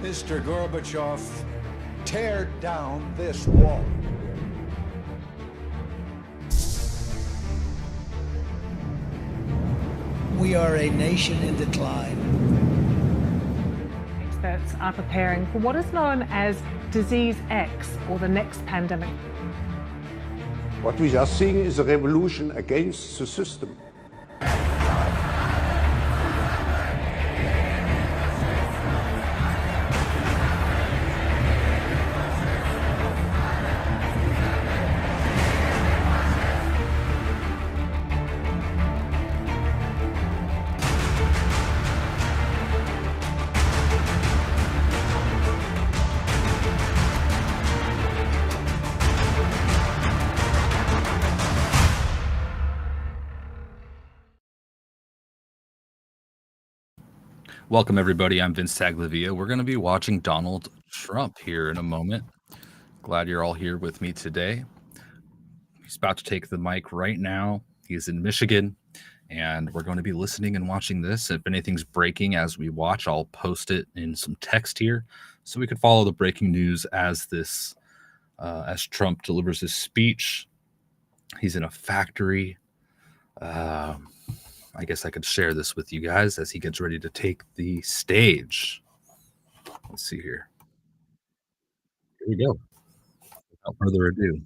Mr. Gorbachev, tear down this wall. We are a nation in decline. Experts are preparing for what is known as Disease X, or the next pandemic. What we are seeing is a revolution against the system. Welcome, everybody. I'm Vince Tagliavia. We're going to be watching Donald Trump here in a moment. Glad you're all here with me today. He's about to take the mic right now. He's in Michigan, and we're going to be listening and watching this. If anything's breaking as we watch, I'll post it in some text here so we could follow the breaking news as Trump delivers his speech. He's in a factory. I guess I could share this with you guys as he gets ready to take the stage. Let's see here. Here we go. Without further ado.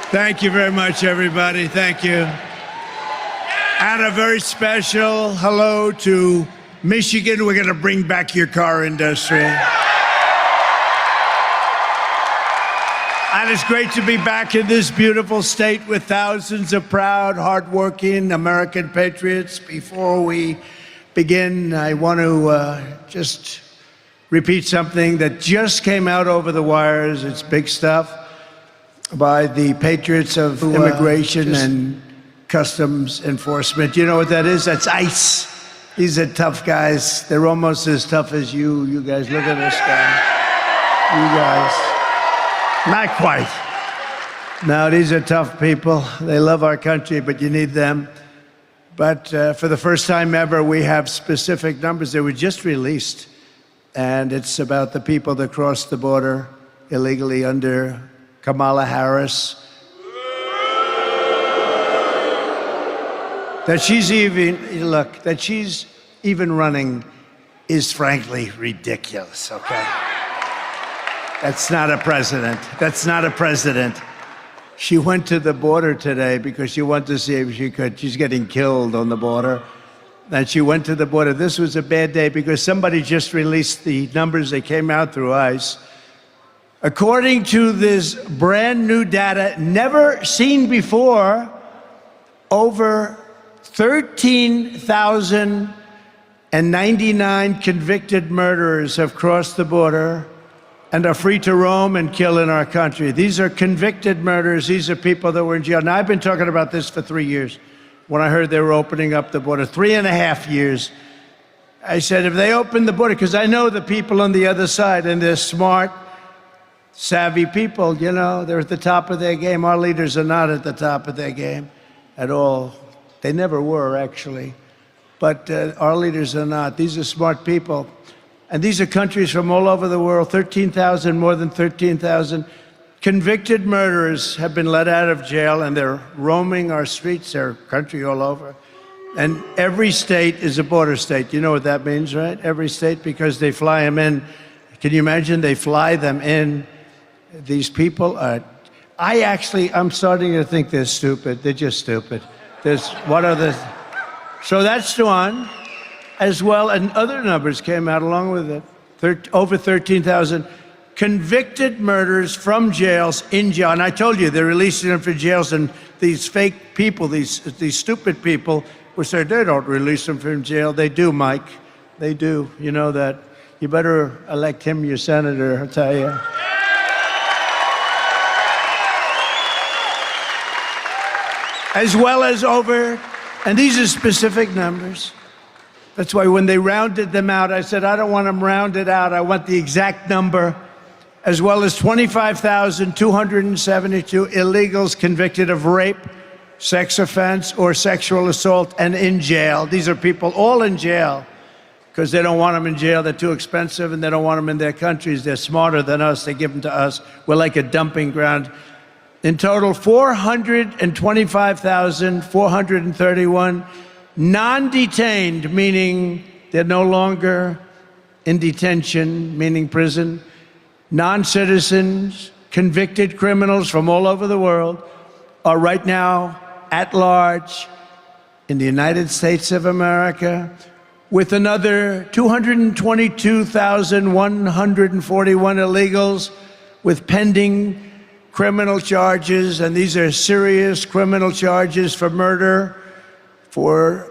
Thank you very much, everybody. Thank you. And a very special hello to Michigan. We're going to bring back your car industry. And it's great to be back in this beautiful state with thousands of proud, hardworking American patriots. Before we begin, I want to just repeat something that just came out over the wires. It's big stuff by the patriots of immigration and customs enforcement. You know what that is? That's ICE. These are tough guys. They're almost as tough as you. You guys, look at this guy. You guys. Not quite. No, these are tough people. They love our country, but you need them. But for the first time ever, we have specific numbers. They were just released. And it's about the people that crossed the border illegally under Kamala Harris. That she's even running is frankly ridiculous, okay? That's not a president. That's not a president. She went to the border today because she wanted to see if she could. She's getting killed on the border. And she went to the border. This was a bad day because somebody just released the numbers that came out through ICE. According to this brand new data, never seen before, over 13,099 convicted murderers have crossed the border and are free to roam and kill in our country. These are convicted murderers. These are people that were in jail. Now, I've been talking about this for 3 years. When I heard they were opening up the border, 3.5 years, I said, if they open the border, because I know the people on the other side, and they're smart, savvy people, you know, they're at the top of their game. Our leaders are not at the top of their game at all. They never were, actually. But our leaders are not. These are smart people. And these are countries from all over the world. 13,000, more than 13,000 convicted murderers have been let out of jail, and they're roaming our streets, their country all over. And every state is a border state. You know what that means, right? Every state, because they fly them in. Can you imagine? They fly them in. These people are, I'm starting to think they're stupid. They're just stupid. So that's one, as well, and other numbers came out along with it. Over 13,000 convicted murderers from jails, in jail. And I told you, they're releasing them from jails, and these fake people, these stupid people, will say they don't release them from jail. They do, Mike. They do. You know that. You better elect him your senator, I'll tell you. As well as over, and these are specific numbers. That's why when they rounded them out, I said, I don't want them rounded out. I want the exact number. as well as 25,272 illegals convicted of rape, sex offense, or sexual assault and in jail. These are people all in jail because they don't want them in jail. They're too expensive, and they don't want them in their countries. They're smarter than us. They give them to us. We're like a dumping ground. In total, 425,431 non-detained, meaning they're no longer in detention, meaning prison, non-citizens, convicted criminals from all over the world are right now at large in the United States of America, with another 222,141 illegals with pending criminal charges, and these are serious criminal charges for murder, for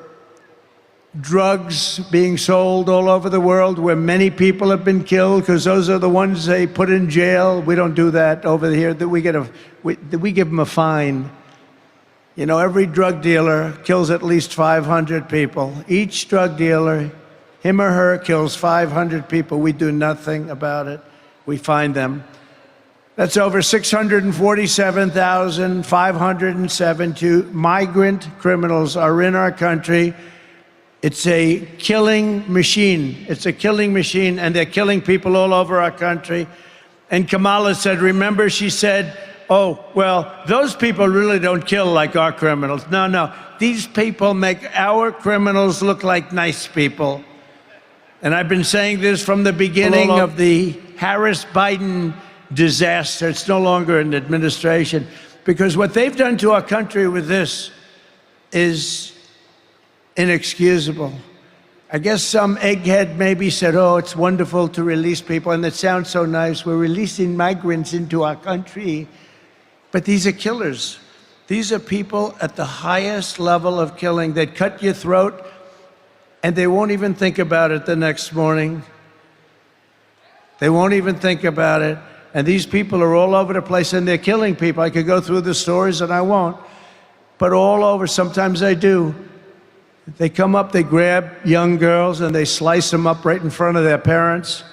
drugs being sold all over the world where many people have been killed, because those are the ones they put in jail. We don't do that over here. We give them a fine. You know, every drug dealer kills at least 500 people. Each drug dealer, him or her, kills 500 people. We do nothing about it. We fine them. That's over 647,572 migrant criminals are in our country. It's a killing machine. It's a killing machine, and they're killing people all over our country. And Kamala said, remember, she said, oh, well, those people really don't kill like our criminals. No, no. These people make our criminals look like nice people. And I've been saying this from the beginning of the Harris-Biden disaster. It's no longer an administration, because what they've done to our country with this is inexcusable. I guess some egghead maybe said, oh, it's wonderful to release people, and it sounds so nice. We're releasing migrants into our country. But these are killers. These are people at the highest level of killing. They'd cut your throat, and they won't even think about it the next morning. They won't even think about it. And these people are all over the place, and they're killing people. I could go through the stories, and I won't. But all over, sometimes I do. They come up, they grab young girls, and they slice them up right in front of their parents.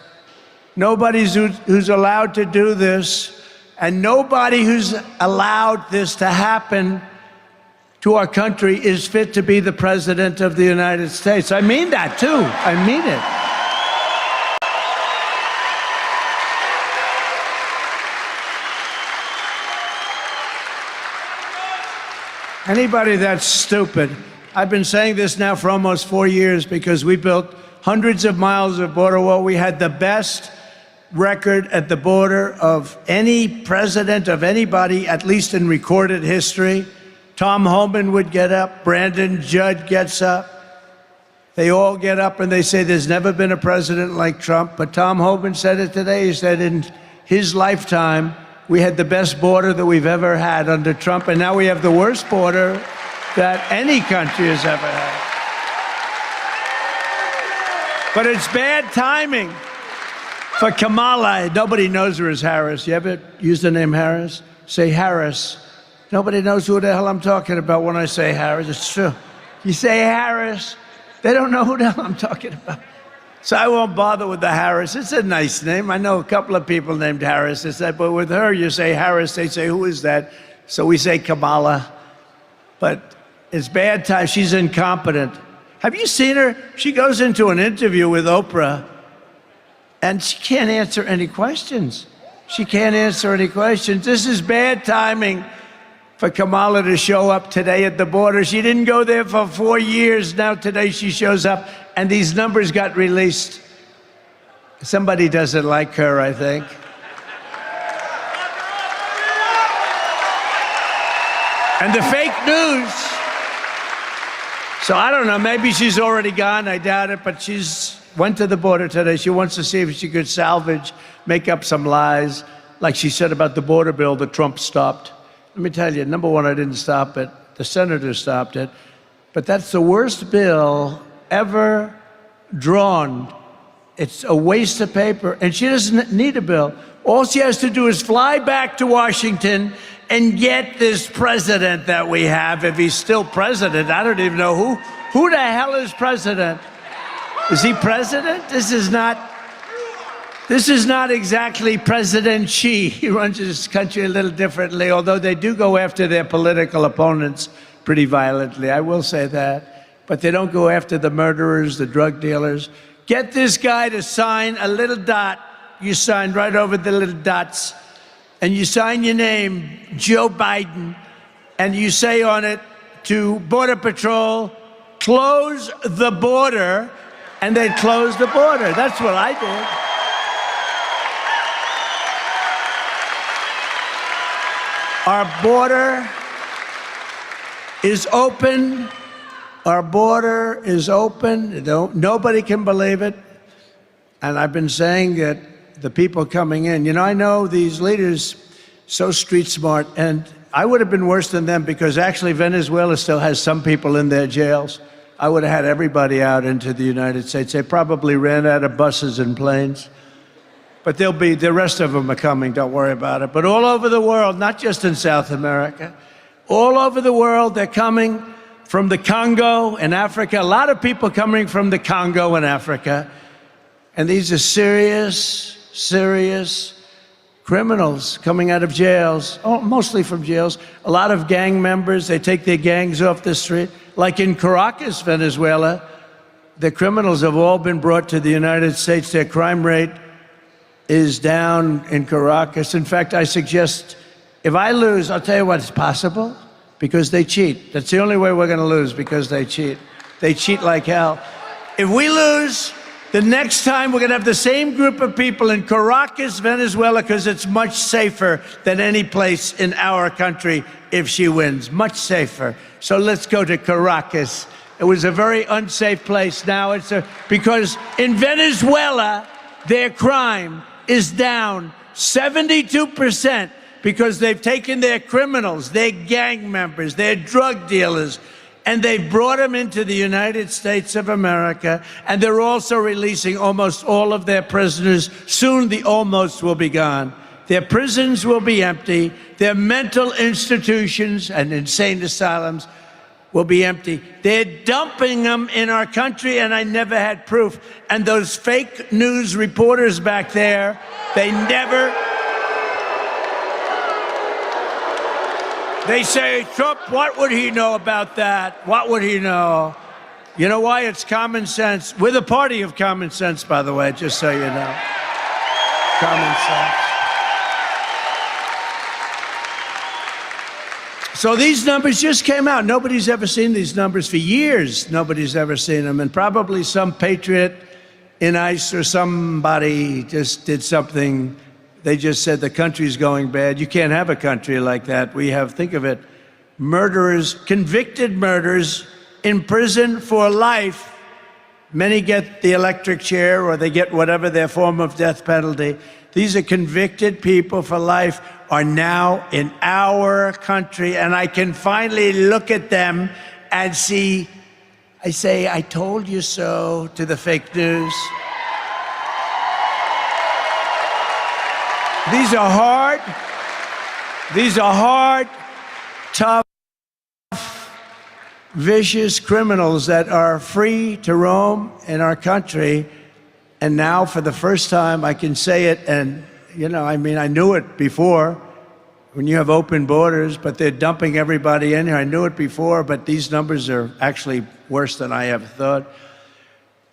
Nobody who's allowed to do this, and nobody who's allowed this to happen to our country is fit to be the president of the United States. I mean that, too. I mean it. Anybody that's stupid. I've been saying this now for almost 4 years, because we built hundreds of miles of border wall. We had the best record at the border of any president of anybody, at least in recorded history. Tom Homan would get up, Brandon Judd gets up. They all get up and they say there's never been a president like Trump. But Tom Homan said it today. He said in his lifetime, we had the best border that we've ever had under Trump, and now we have the worst border that any country has ever had. But it's bad timing for Kamala. Nobody knows her as Harris. You ever use the name Harris? Say Harris. Nobody knows who the hell I'm talking about when I say Harris. It's true. You say Harris, they don't know who the hell I'm talking about. So I won't bother with the Harris. It's a nice name. I know a couple of people named Harris. But with her, you say Harris, they say, who is that? So we say Kamala. But it's bad time. She's incompetent. Have you seen her? She goes into an interview with Oprah, and she can't answer any questions. She can't answer any questions. This is bad timing for Kamala to show up today at the border. She didn't go there for 4 years. Now today she shows up, and these numbers got released. Somebody doesn't like her, I think. And the fake news. So I don't know, maybe she's already gone, I doubt it, but she's went to the border today. She wants to see if she could salvage, make up some lies, like she said about the border bill that Trump stopped. Let me tell you, number one, I didn't stop it. The senator stopped it. But that's the worst bill ever drawn. It's a waste of paper, and she doesn't need a bill. All she has to do is fly back to Washington and get this president that we have, if he's still president. I don't even know who the hell is president. Is he president? This is not This is not exactly President Xi. He runs his country a little differently, although they do go after their political opponents pretty violently. I will say that. But they don't go after the murderers, the drug dealers. Get this guy to sign a little dot. You sign right over the little dots. And you sign your name, Joe Biden. And you say on it to Border Patrol, close the border. And they close the border. That's what I did. Our border is open. Our border is open. Nobody can believe it. And I've been saying that the people coming in, you know, I know these leaders so street smart, and I would have been worse than them because actually Venezuela still has some people in their jails. I would have had everybody out into the United States. They probably ran out of buses and planes. But the rest of them are coming, don't worry about it. But all over the world, not just in South America, all over the world, they're coming from the Congo in Africa. A lot of people coming from the Congo in Africa. And these are serious criminals coming out of jails, mostly from jails. A lot of gang members, they take their gangs off the street. Like in Caracas, Venezuela, the criminals have all been brought to the United States. Their crime rate is down in Caracas. In fact, I suggest if I lose, I'll tell you what's possible, because they cheat. That's the only way we're going to lose, because they cheat. They cheat like hell. If we lose, the next time we're going to have the same group of people in Caracas, Venezuela, because it's much safer than any place in our country if she wins. Much safer. So let's go to Caracas. It was a very unsafe place. Now because in Venezuela, their crime is down 72% because they've taken their criminals, their gang members, their drug dealers, and they've brought them into the United States of America, and they're also releasing almost all of their prisoners. Soon the almost will be gone. Their prisons will be empty. Their mental institutions and insane asylums will be empty. They're dumping them in our country, and I never had proof. And those fake news reporters back there, they say, Trump, what would he know about that? What would he know? You know why? It's common sense. We're the party of common sense, by the way, just so you know. Common sense. So these numbers just came out. Nobody's ever seen these numbers for years. Nobody's ever seen them. And probably some patriot in ICE or somebody just did something. They just said the country's going bad. You can't have a country like that. We have, think of it, murderers, convicted murderers in prison for life. Many get the electric chair or they get whatever their form of death penalty. These are convicted people for life are now in our country, and I can finally look at them and see, I say, I told you so to the fake news. These are hard, tough, vicious criminals that are free to roam in our country. And now, for the first time, I can say it, and, you know, I mean, I knew it before, when you have open borders, but they're dumping everybody in here. I knew it before, but these numbers are actually worse than I ever thought.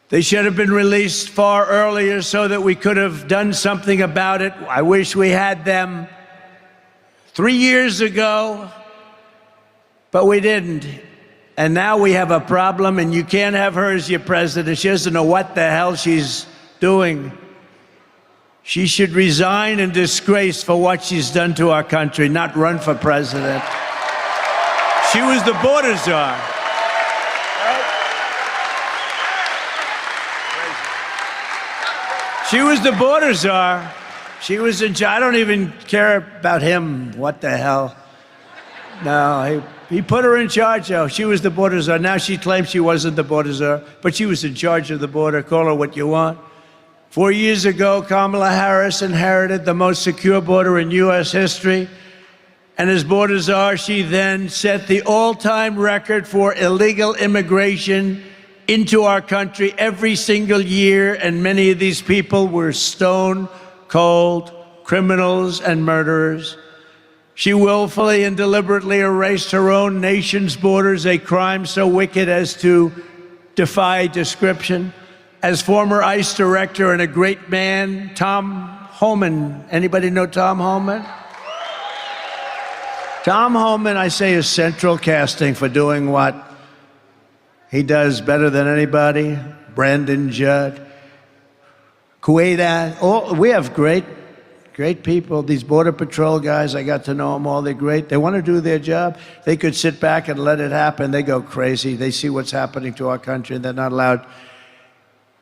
They should have been released far earlier so that we could have done something about it. I wish we had them 3 years ago, but we didn't. And now we have a problem, and you can't have her as your president. She doesn't know what the hell she's doing. She should resign in disgrace for what she's done to our country, not run for president. She was the border czar. She was the border czar. She was in charge. I don't even care about him. What the hell? No, he put her in charge, though. She was the border czar. Now she claims she wasn't the border czar, but she was in charge of the border. Call her what you want. 4 years ago, Kamala Harris inherited the most secure border in U.S. history. And as border czar, she then set the all-time record for illegal immigration into our country every single year, and many of these people were stone cold criminals and murderers. She willfully and deliberately erased her own nation's borders, a crime so wicked as to defy description. As former ICE director and a great man, Tom Homan, anybody know Tom Homan? Tom Homan, I say, is central casting for doing what he does better than anybody. Brandon Judd, Kuwait. Oh, we have great people. These Border Patrol guys, I got to know them all. They're great. They want to do their job. They could sit back and let it happen. They go crazy. They see what's happening to our country, and they're not allowed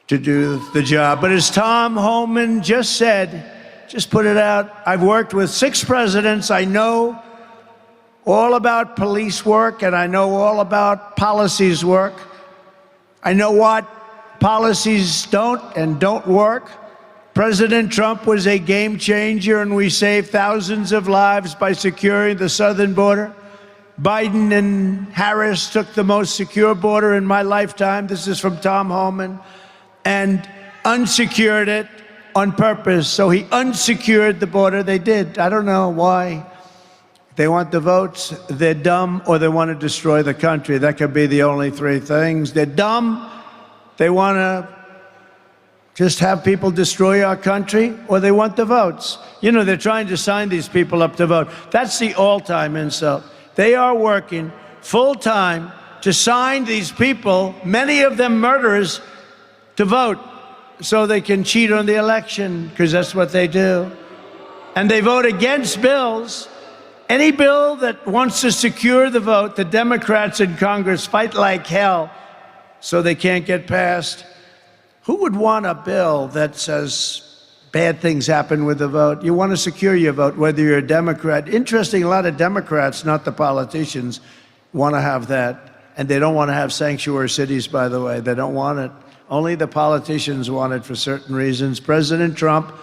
to do the job. But as Tom Homan just said, just put it out, I've worked with 6 presidents. I know all about police work, and I know all about policies work. I know what policies don't work. President Trump was a game changer, and we saved thousands of lives by securing the southern border. Biden and Harris took the most secure border in my lifetime. This is from Tom Homan. And unsecured it on purpose. So he unsecured the border. They did. I don't know why. They want the votes, they're dumb, or they want to destroy the country. That could be the only 3 things. They're dumb, they want to just have people destroy our country, or they want the votes. You know, they're trying to sign these people up to vote. That's the all-time insult. They are working full-time to sign these people, many of them murderers, to vote so they can cheat on the election, because that's what they do. And they vote against bills. Any bill that wants to secure the vote, the Democrats in Congress fight like hell so they can't get passed. Who would want a bill that says bad things happen with the vote? You want to secure your vote, whether you're a Democrat. Interesting, a lot of Democrats, not the politicians, want to have that. And they don't want to have sanctuary cities, by the way. They don't want it. Only the politicians want it for certain reasons. President Trump,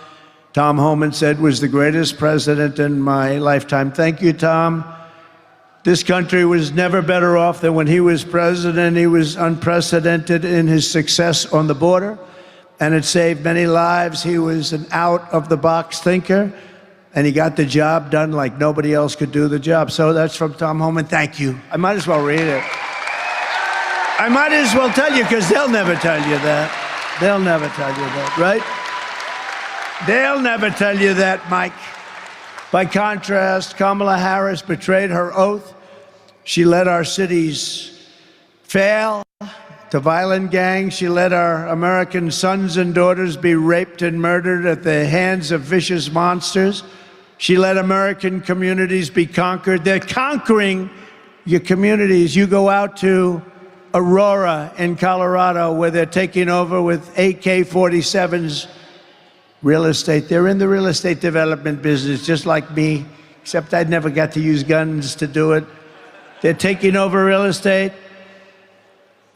Tom Homan said, was the greatest president in my lifetime. Thank you, Tom. This country was never better off than when he was president. He was unprecedented in his success on the border, and it saved many lives. He was an out-of-the-box thinker, and he got the job done like nobody else could do the job. So that's from Tom Homan. Thank you. I might as well read it. I might as well tell you, because they'll never tell you that. They'll never tell you that, right? They'll never tell you that, Mike. By contrast, Kamala Harris betrayed her oath. She let our cities fail to violent gangs. She let our American sons and daughters be raped and murdered at the hands of vicious monsters. She let American communities be conquered. They're conquering your communities. You go out to Aurora in Colorado, where they're taking over with AK-47s. Real estate. They're in the real estate development business, just like me, except I never got to use guns to do it. They're taking over real estate.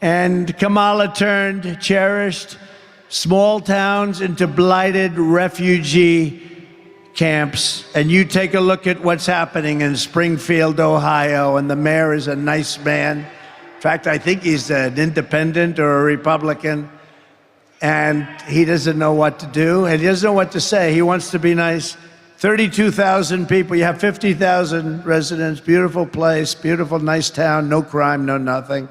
And Kamala turned cherished small towns into blighted refugee camps. And you take a look at what's happening in Springfield, Ohio, and the mayor is a nice man. In fact, I think he's an independent or a Republican. And he doesn't know what to do, and he doesn't know what to say. He wants to be nice. 32,000 people. You have 50,000 residents. Beautiful place, beautiful, nice town, no crime, no nothing.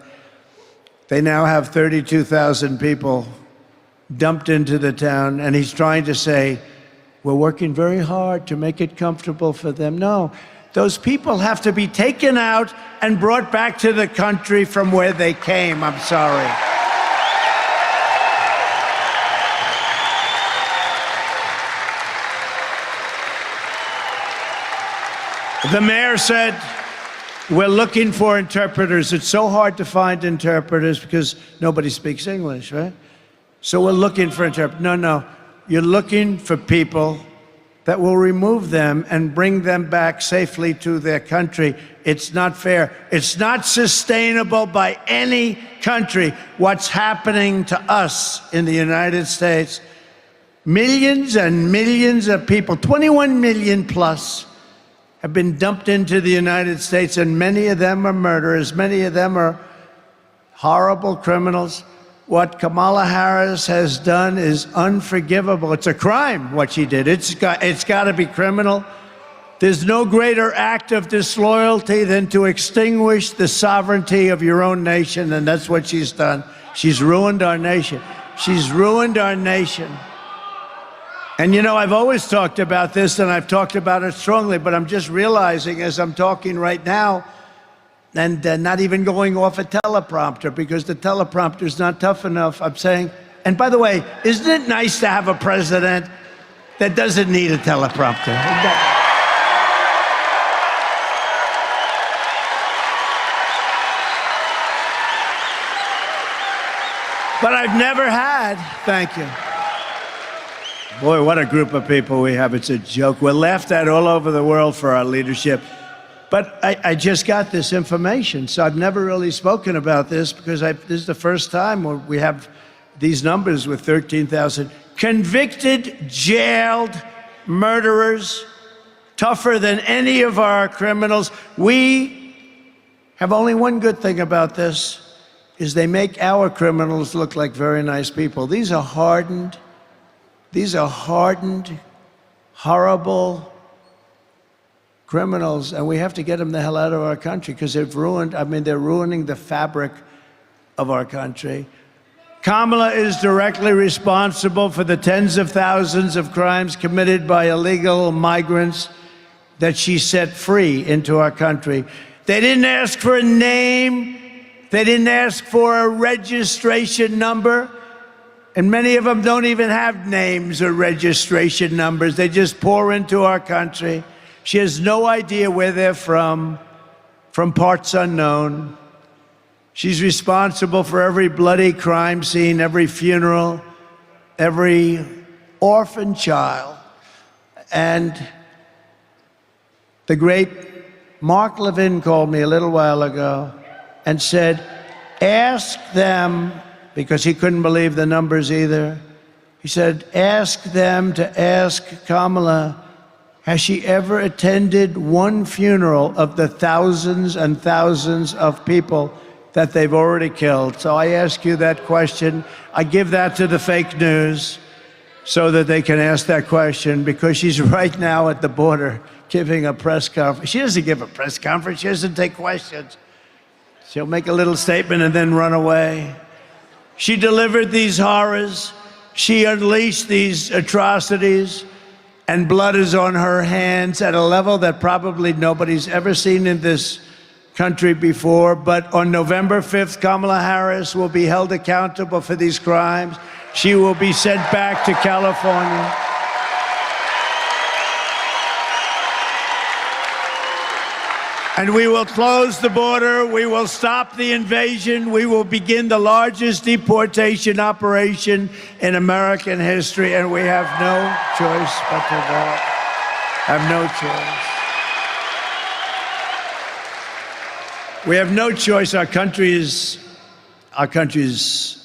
They now have 32,000 people dumped into the town, and he's trying to say, we're working very hard to make it comfortable for them. No, those people have to be taken out and brought back to the country from where they came. I'm sorry. The mayor said, we're looking for interpreters. It's so hard to find interpreters because nobody speaks English, right? So we're looking for interpreters. No, you're looking for people that will remove them and bring them back safely to their country. It's not fair. It's not sustainable by any country. What's happening to us in the United States, millions and millions of people, 21 million plus, have been dumped into the United States, and many of them are murderers. Many of them are horrible criminals. What Kamala Harris has done is unforgivable. It's a crime, what she did. It's got to be criminal. There's no greater act of disloyalty than to extinguish the sovereignty of your own nation, and that's what she's done. She's ruined our nation. She's ruined our nation. And you know, I've always talked about this, and I've talked about it strongly, but I'm just realizing as I'm talking right now, and not even going off a teleprompter, because the teleprompter's not tough enough. I'm saying, and by the way, isn't it nice to have a president that doesn't need a teleprompter? But I've never had, thank you. Boy, what a group of people we have. It's a joke. We're laughed at all over the world for our leadership. But I just got this information, so I've never really spoken about this because this is the first time where we have these numbers with 13,000 convicted, jailed murderers, tougher than any of our criminals. We have only one good thing about this, is they make our criminals look like very nice people. These are hardened, horrible criminals, and we have to get them the hell out of our country because they're ruining the fabric of our country. Kamala is directly responsible for the tens of thousands of crimes committed by illegal migrants that she set free into our country. They didn't ask for a name. They didn't ask for a registration number. And many of them don't even have names or registration numbers. They just pour into our country. She has no idea where they're from parts unknown. She's responsible for every bloody crime scene, every funeral, every orphan child. And the great Mark Levin called me a little while ago and said, ask them, because he couldn't believe the numbers either. He said, ask them to ask Kamala, has she ever attended one funeral of the thousands and thousands of people that they've already killed? So I ask you that question. I give that to the fake news so that they can ask that question, because she's right now at the border giving a press conference. She doesn't give a press conference. She doesn't take questions. She'll make a little statement and then run away. She delivered these horrors. She unleashed these atrocities, and blood is on her hands at a level that probably nobody's ever seen in this country before. But on November 5th, Kamala Harris will be held accountable for these crimes. She will be sent back to California. And we will close the border. We will stop the invasion. We will begin the largest deportation operation in American history. And we have no choice but to vote. Have no choice. We have no choice. Our country is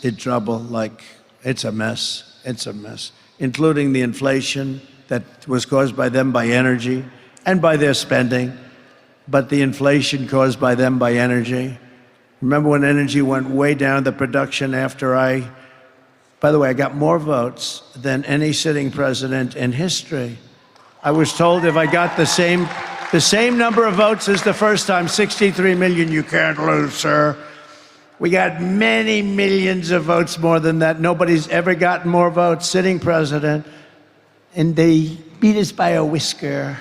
in trouble. Like, it's a mess. It's a mess, including the inflation that was caused by them by energy and by their spending. But the inflation caused by them by energy. Remember when energy went way down, the production after by the way, I got more votes than any sitting president in history. I was told if I got the same number of votes as the first time, 63 million, you can't lose, sir. We got many millions of votes more than that. Nobody's ever gotten more votes, sitting president. And they beat us by a whisker.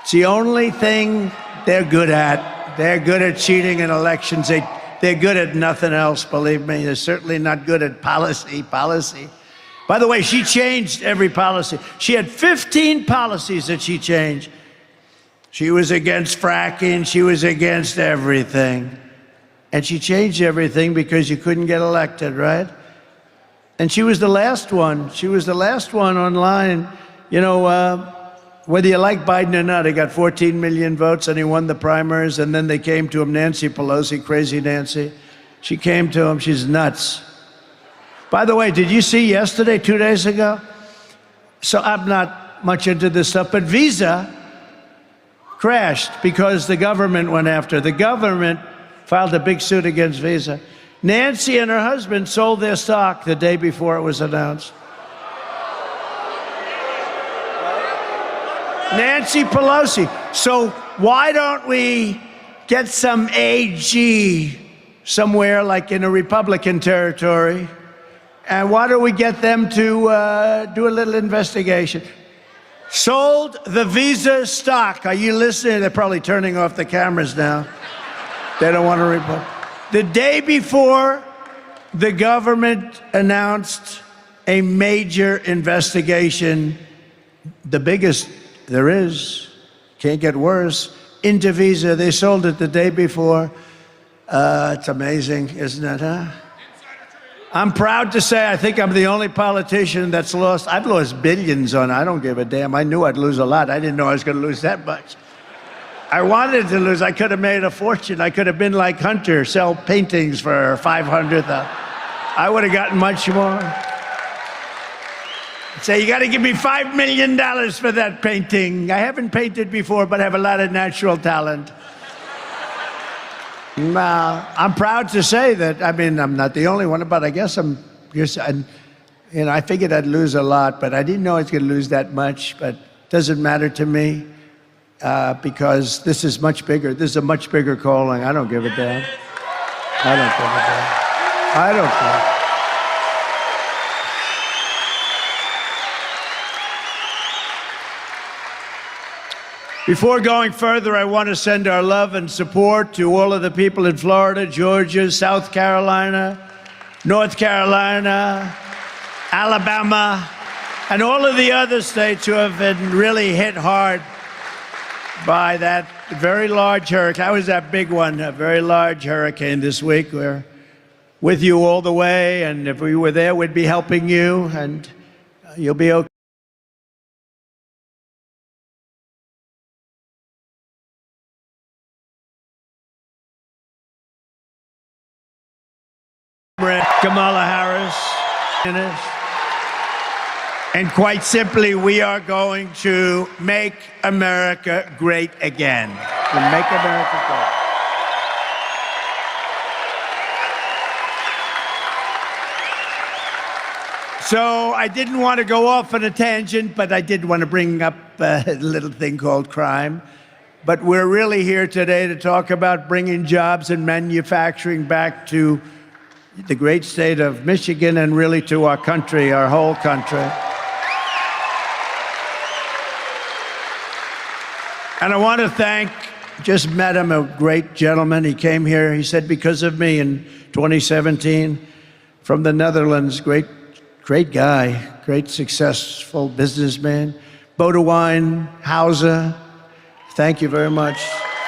It's the only thing they're good at. They're good at cheating in elections. They're good at nothing else, believe me. They're certainly not good at policy. By the way, she changed every policy. She had 15 policies that she changed. She was against fracking. She was against everything. And she changed everything because you couldn't get elected, right? And she was the last one. She was the last one online. You know, whether you like Biden or not, he got 14 million votes and he won the primaries, and then they came to him, Nancy Pelosi, crazy Nancy. She came to him, she's nuts. By the way, did you see yesterday, 2 days ago? So I'm not much into this stuff, but Visa crashed because the government went after. The government filed a big suit against Visa. Nancy and her husband sold their stock the day before it was announced. Nancy Pelosi. So why don't we get some AG somewhere like in a Republican territory? And why don't we get them to do a little investigation? Sold the Visa stock. Are you listening? They're probably turning off the cameras now. They don't want to report. The day before, the government announced a major investigation, the biggest there is, can't get worse, into Visa. They sold it the day before. It's amazing, isn't it, huh? I'm proud to say I think I'm the only politician that's lost. I've lost billions on it. I don't give a damn. I knew I'd lose a lot. I didn't know I was going to lose that much. I wanted to lose. I could have made a fortune. I could have been like Hunter, sell paintings for $500,000. I would have gotten much more. Say, you got to give me $5 million for that painting. I haven't painted before, but I have a lot of natural talent. I'm proud to say that, I mean, I'm not the only one, but I guess I figured I'd lose a lot, but I didn't know I was going to lose that much, but it doesn't matter to me because this is much bigger. This is a much bigger calling. I don't give a damn. I don't give a damn. I don't care. Before going further, I want to send our love and support to all of the people in Florida, Georgia, South Carolina, North Carolina, Alabama, and all of the other states who have been really hit hard by that very large hurricane. That was that big one, a very large hurricane this week. We're with you all the way, and if we were there, we'd be helping you, and you'll be okay. Kamala Harris. And quite simply, we are going to make America great again. To make America great. So I didn't want to go off on a tangent, but I did want to bring up a little thing called crime. But we're really here today to talk about bringing jobs and manufacturing back to the great state of Michigan and really to our country, our whole country. And I want to thank, just met him, a great gentleman. He came here, he said, because of me in 2017 from the Netherlands. Great guy, great successful businessman. Bodewijn Hauser, thank you very much.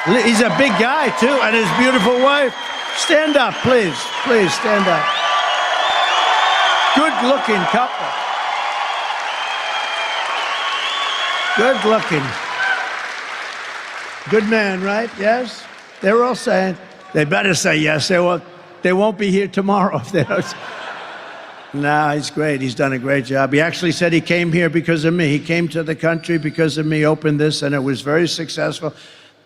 He's a big guy too, and his beautiful wife. Stand up, please. Please stand up. Good-looking couple. Good-looking. Good man, right? Yes? They're all saying. They better say yes. They won't be here tomorrow if they don't. No, he's great. He's done a great job. He actually said he came here because of me. He came to the country because of me, opened this, and it was very successful.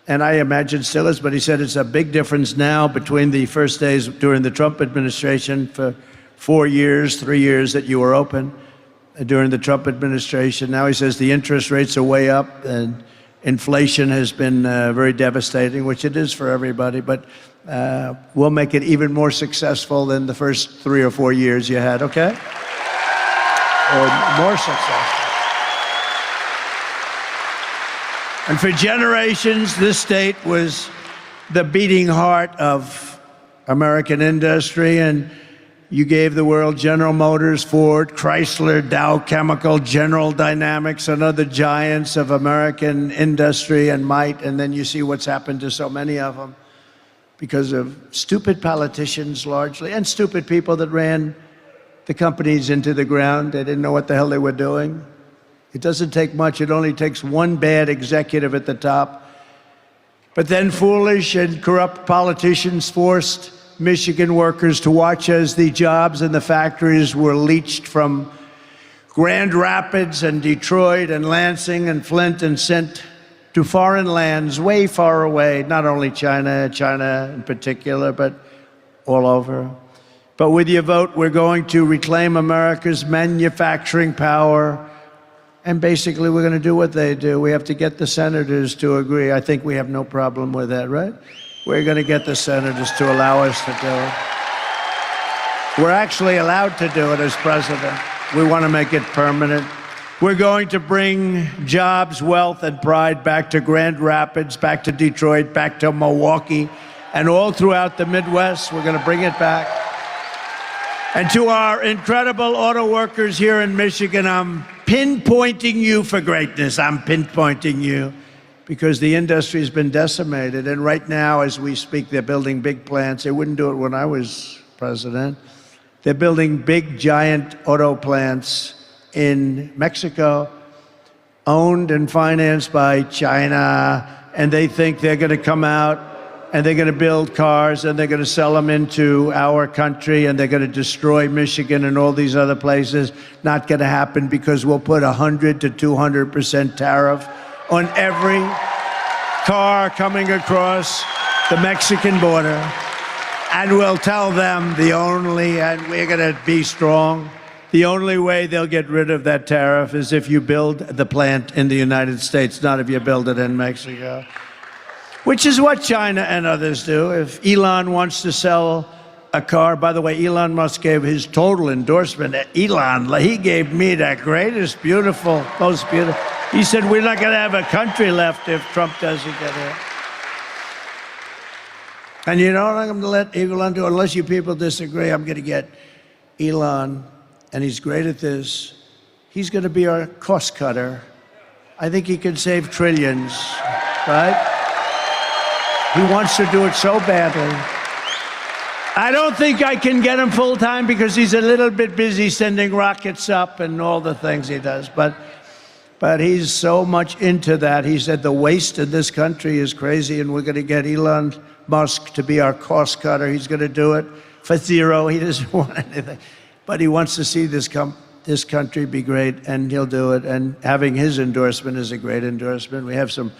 And I imagine still is, but he said it's a big difference now between the first days during the Trump administration for 4 years, 3 years that you were open during the Trump administration. Now he says the interest rates are way up and inflation has been very devastating, which it is for everybody, but we'll make it even more successful than the first 3 or 4 years you had, okay? Or more successful. And for generations, this state was the beating heart of American industry, and you gave the world General Motors, Ford, Chrysler, Dow Chemical, General Dynamics, and other giants of American industry and might, and then you see what's happened to so many of them because of stupid politicians largely, and stupid people that ran the companies into the ground. They didn't know what the hell they were doing. It doesn't take much. It only takes one bad executive at the top. But then foolish and corrupt politicians forced Michigan workers to watch as the jobs in the factories were leached from Grand Rapids and Detroit and Lansing and Flint and sent to foreign lands way far away, not only China in particular, but all over. But with your vote, we're going to reclaim America's manufacturing power. And basically, we're going to do what they do. We have to get the senators to agree. I think we have no problem with that, right? We're going to get the senators to allow us to do it. We're actually allowed to do it as president. We want to make it permanent. We're going to bring jobs, wealth, and pride back to Grand Rapids, back to Detroit, back to Milwaukee, and all throughout the Midwest. We're going to bring it back. And to our incredible auto workers here in Michigan, I'm pinpointing you for greatness. I'm pinpointing you because the industry has been decimated. And right now, as we speak, they're building big plants. They wouldn't do it when I was president. They're building big, giant auto plants in Mexico, owned and financed by China. And they think they're going to come out and they're going to build cars and they're going to sell them into our country and they're going to destroy Michigan and all these other places. Not going to happen because we'll put 100 to 200% tariff on every car coming across the Mexican border. And we'll tell them and we're going to be strong, the only way they'll get rid of that tariff is if you build the plant in the United States, not if you build it in Mexico. Which is what China and others do. If Elon wants to sell a car, by the way, Elon Musk gave his total endorsement. He gave me the greatest, most beautiful. He said, we're not going to have a country left if Trump doesn't get it. And you know what I'm going to let Elon do? Unless you people disagree, I'm going to get Elon, and he's great at this. He's going to be our cost cutter. I think he can save trillions, right? He wants to do it so badly. I don't think I can get him full time because he's a little bit busy sending rockets up and all the things he does. But he's so much into that. He said the waste in this country is crazy, and we're going to get Elon Musk to be our cost cutter. He's going to do it for zero. He doesn't want anything. But he wants to see this country be great, and he'll do it. And having his endorsement is a great endorsement. We have some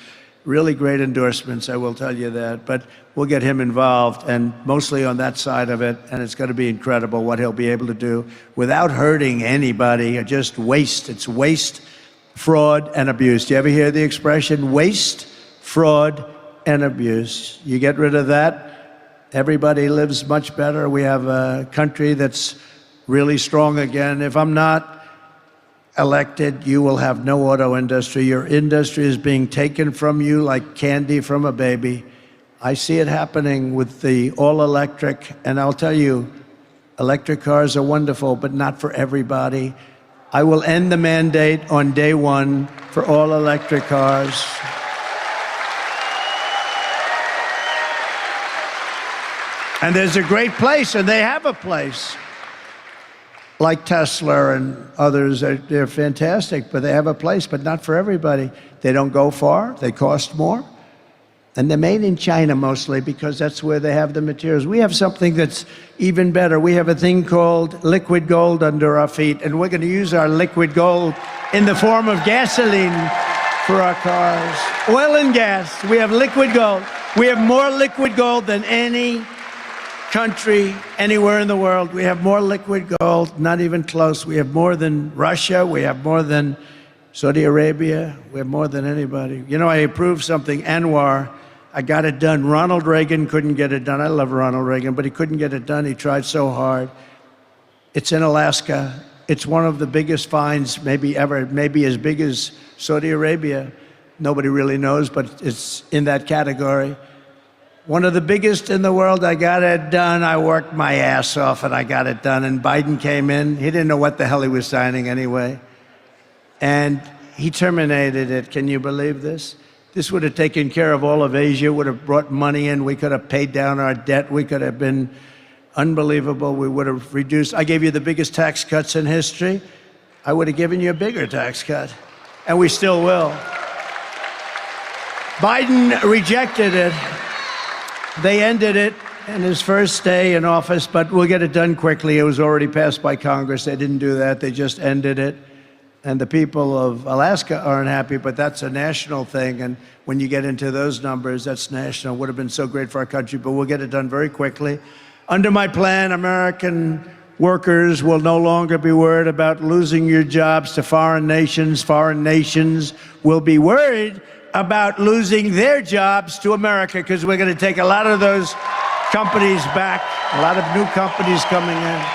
really great endorsements, I will tell you that. But we'll get him involved, and mostly on that side of it. And it's going to be incredible what he'll be able to do without hurting anybody, or just waste. It's waste, fraud, and abuse. Do you ever hear the expression waste, fraud, and abuse? You get rid of that, everybody lives much better. We have a country that's really strong again. If I'm not elected, you will have no auto industry. Your industry is being taken from you like candy from a baby. I see it happening with the all-electric, and I'll tell you, electric cars are wonderful, but not for everybody. I will end the mandate on day one for all-electric cars. And there's a great place, and they have a place. Like Tesla and others, they're fantastic, but they have a place, but not for everybody. They don't go far, they cost more, and they're made in China mostly because that's where they have the materials. We have something that's even better. We have a thing called liquid gold under our feet, and we're going to use our liquid gold in the form of gasoline for our cars. Oil and gas, we have liquid gold. We have more liquid gold than any country anywhere in the world. We have more liquid gold, not even close. We have more than Russia. We have more than Saudi Arabia. We have more than anybody. You know, I approved something, Anwar. I got it done. Ronald Reagan couldn't get it done. I love Ronald Reagan, but he couldn't get it done. He tried so hard. It's in Alaska. It's one of the biggest finds maybe ever, maybe as big as Saudi Arabia. Nobody really knows, but it's in that category. One of the biggest in the world. I got it done. I worked my ass off and I got it done. And Biden came in. He didn't know what the hell he was signing anyway. And he terminated it. Can you believe this? This would have taken care of all of Asia, would have brought money in. We could have paid down our debt. We could have been unbelievable. We would have reduced. I gave you the biggest tax cuts in history. I would have given you a bigger tax cut. And we still will. Biden rejected it. They ended it in his first day in office, but we'll get it done quickly. It was already passed by Congress. They didn't do that. They just ended it. And the people of Alaska aren't happy, but that's a national thing. And when you get into those numbers, that's national. It would have been so great for our country, but we'll get it done very quickly. Under my plan, American workers will no longer be worried about losing your jobs to foreign nations. Foreign nations will be worried about losing their jobs to America, because we're going to take a lot of those companies back, a lot of new companies coming in.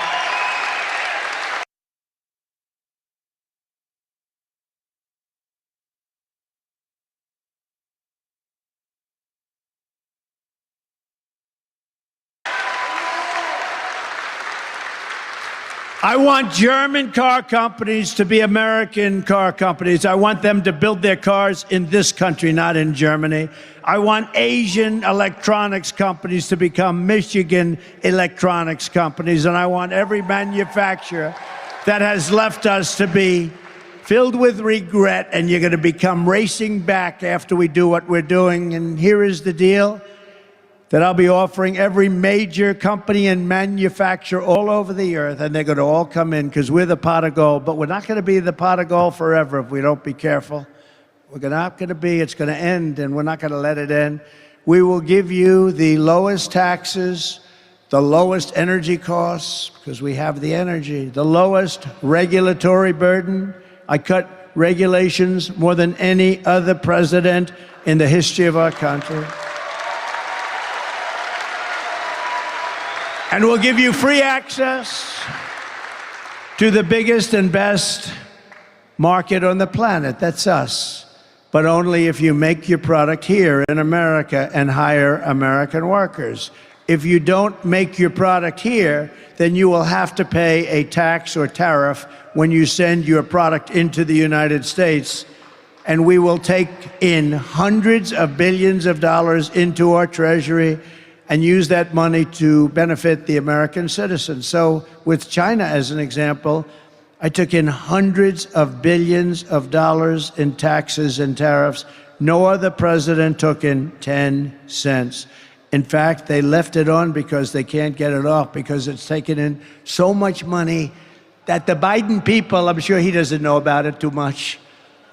I want German car companies to be American car companies. I want them to build their cars in this country, not in Germany. I want Asian electronics companies to become Michigan electronics companies. And I want every manufacturer that has left us to be filled with regret, and you're going to become racing back after we do what we're doing. And here is the deal that I'll be offering every major company and manufacturer all over the earth, and they're going to all come in because we're the pot of gold. But we're not going to be the pot of gold forever if we don't be careful. We're not going to be, it's going to end, and we're not going to let it end. We will give you the lowest taxes, the lowest energy costs, because we have the energy, the lowest regulatory burden. I cut regulations more than any other president in the history of our country. And we'll give you free access to the biggest and best market on the planet. That's us. But only if you make your product here in America and hire American workers. If you don't make your product here, then you will have to pay a tax or tariff when you send your product into the United States. And we will take in hundreds of billions of dollars into our treasury and use that money to benefit the American citizens. So with China as an example, I took in hundreds of billions of dollars in taxes and tariffs. No other president took in 10 cents. In fact, they left it on because they can't get it off, because it's taken in so much money that the Biden people, I'm sure he doesn't know about it too much,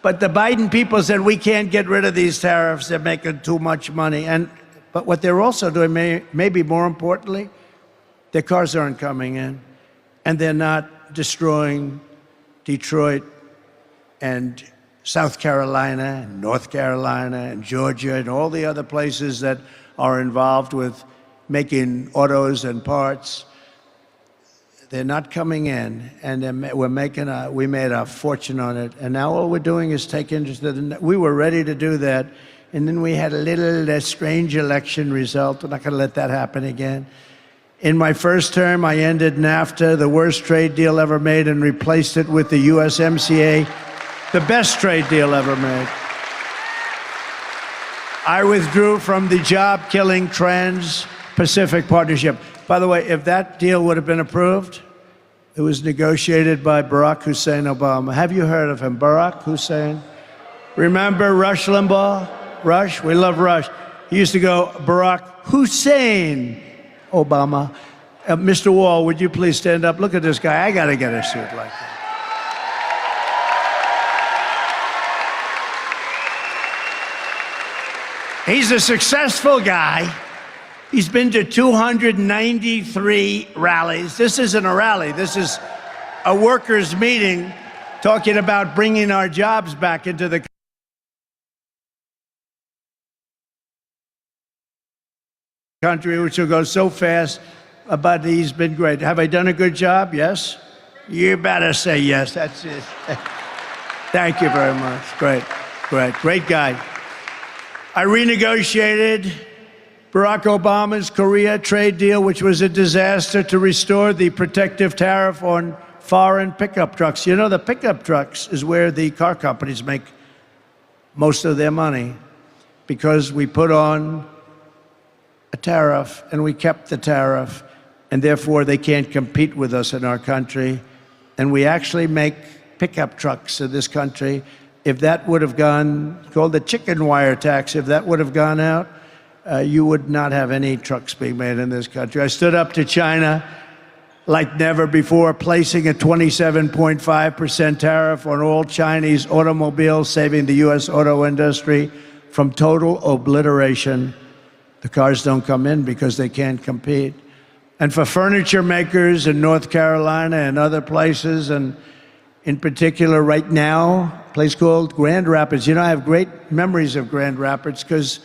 but the Biden people said, we can't get rid of these tariffs, they're making too much money. But what they're also doing, maybe more importantly, their cars aren't coming in, and they're not destroying Detroit and South Carolina and North Carolina and Georgia and all the other places that are involved with making autos and parts. They're not coming in, and we made a fortune on it. And now all we're doing is take interest in it. We were ready to do that. And then we had a little strange election result. We're not going to let that happen again. In my first term, I ended NAFTA, the worst trade deal ever made, and replaced it with the USMCA, the best trade deal ever made. I withdrew from the job-killing Trans-Pacific Partnership. By the way, if that deal would have been approved, it was negotiated by Barack Hussein Obama. Have you heard of him, Barack Hussein? Remember Rush Limbaugh? Rush, we love Rush. He used to go, Barack Hussein Obama. Mr. Wall, would you please stand up? Look at this guy. I got to get a suit like that. He's a successful guy. He's been to 293 rallies. This isn't a rally. This is a workers' meeting talking about bringing our jobs back into the country, which will go so fast, but he's been great. Have I done a good job? Yes? You better say yes. That's it. Thank you very much. Great guy. I renegotiated Barack Obama's Korea trade deal, which was a disaster, to restore the protective tariff on foreign pickup trucks. You know, the pickup trucks is where the car companies make most of their money, because we put on a tariff and we kept the tariff, and therefore they can't compete with us in our country. And we actually make pickup trucks in this country. If that would have gone, called the chicken wire tax, if that would have gone out, you would not have any trucks being made in this country. I stood up to China like never before, placing a 27.5% tariff on all Chinese automobiles, saving the U.S. auto industry from total obliteration. The cars don't come in because they can't compete. And for furniture makers in North Carolina and other places, and in particular right now, a place called Grand Rapids. You know, I have great memories of Grand Rapids because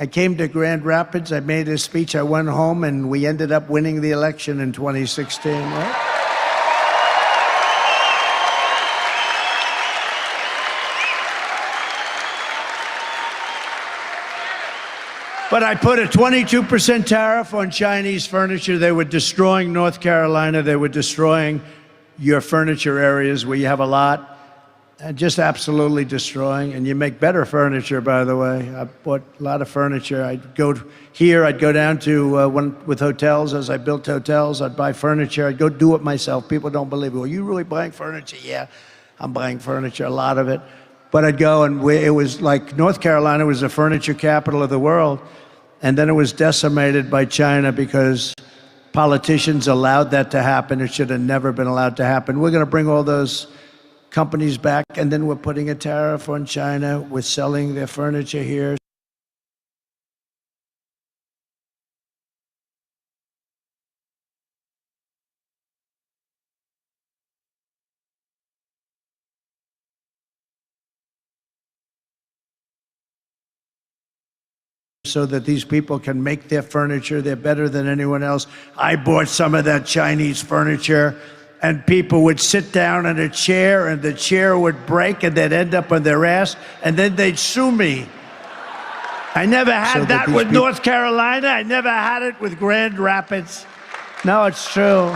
I came to Grand Rapids, I made a speech, I went home, and we ended up winning the election in 2016, right? But I put a 22% tariff on Chinese furniture. They were destroying North Carolina. They were destroying your furniture areas where you have a lot, and just absolutely destroying. And you make better furniture, by the way. I bought a lot of furniture. I'd go here, I'd go down to with hotels. As I built hotels, I'd buy furniture. I'd go do it myself. People don't believe it. Well, you really buying furniture? Yeah, I'm buying furniture, a lot of it. But I'd go, and it was like North Carolina was the furniture capital of the world. And then it was decimated by China because politicians allowed that to happen. It should have never been allowed to happen. We're going to bring all those companies back, and then we're putting a tariff on China. We're selling their furniture here. So that these people can make their furniture. They're better than anyone else. I bought some of that Chinese furniture, and people would sit down in a chair, and the chair would break, and they'd end up on their ass, and then they'd sue me. I never had that with North Carolina. I never had it with Grand Rapids. No, it's true.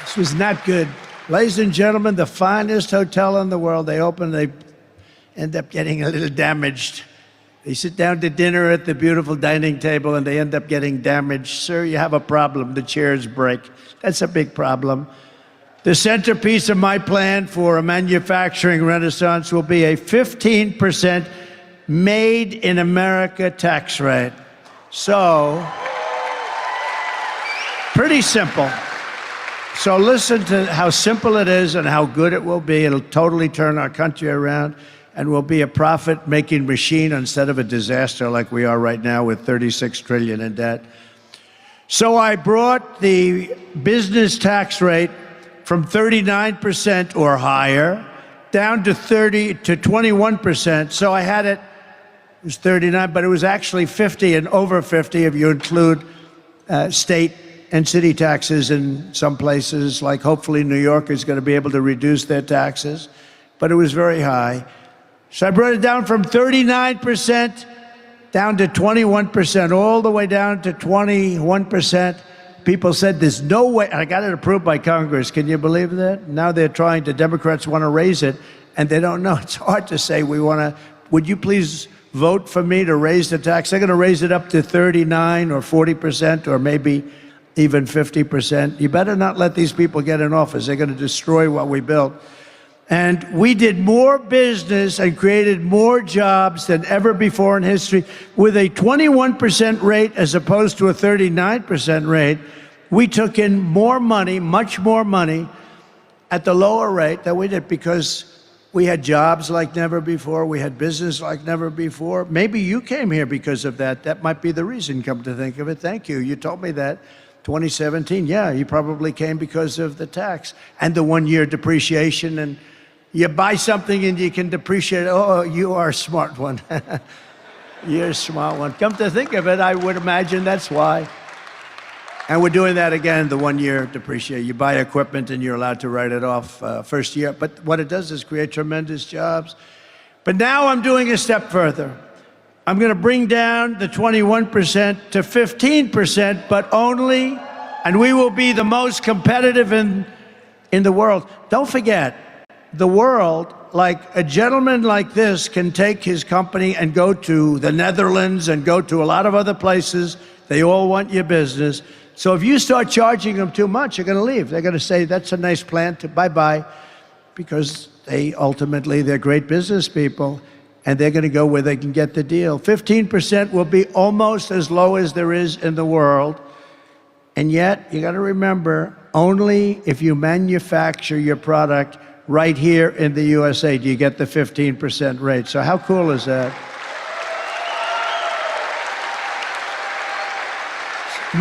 This was not good. Ladies and gentlemen, the finest hotel in the world. They open, they end up getting a little damaged. They sit down to dinner at the beautiful dining table, and they end up getting damaged. Sir, you have a problem. The chairs break. That's a big problem. The centerpiece of my plan for a manufacturing renaissance will be a 15% made in America tax rate. So, pretty simple. So listen to how simple it is and how good it will be. It'll totally turn our country around, and we'll be a profit-making machine instead of a disaster like we are right now with $36 trillion in debt. So I brought the business tax rate from 39% or higher down to 21%. So I had it was 39, but it was actually 50 and over 50 if you include state and city taxes in some places, like hopefully New York is going to be able to reduce their taxes, but it was very high. So I brought it down from 39% down to 21%, all the way down to 21%. People said there's no way, and I got it approved by Congress. Can you believe that? Now they're trying to, Democrats want to raise it, and they don't know. It's hard to say we want to, would you please vote for me to raise the tax? They're going to raise it up to 39 or 40% or maybe even 50%. You better not let these people get in office. They're going to destroy what we built. And we did more business and created more jobs than ever before in history with a 21% rate as opposed to a 39% rate. We took in more money, much more money, at the lower rate that we did because we had jobs like never before. We had business like never before. Maybe you came here because of that. That might be the reason, come to think of it. Thank you. You told me that. 2017, yeah, you probably came because of the tax and the one-year depreciation. And you buy something and you can depreciate. Oh, you are a smart one. You're a smart one. Come to think of it, I would imagine that's why. And we're doing that again, the one-year depreciation. You buy equipment and you're allowed to write it off first year. But what it does is create tremendous jobs. But now I'm doing a step further. I'm going to bring down the 21% to 15%, but only, and we will be the most competitive in the world. Don't forget, the world, like a gentleman like this can take his company and go to the Netherlands and go to a lot of other places. They all want your business. So if you start charging them too much, you're going to leave. They're going to say, that's a nice plant, bye-bye, because they're great business people. And they're going to go where they can get the deal. 15% will be almost as low as there is in the world. And yet, you got to remember, only if you manufacture your product right here in the USA. Do you get the 15% rate? So how cool is that?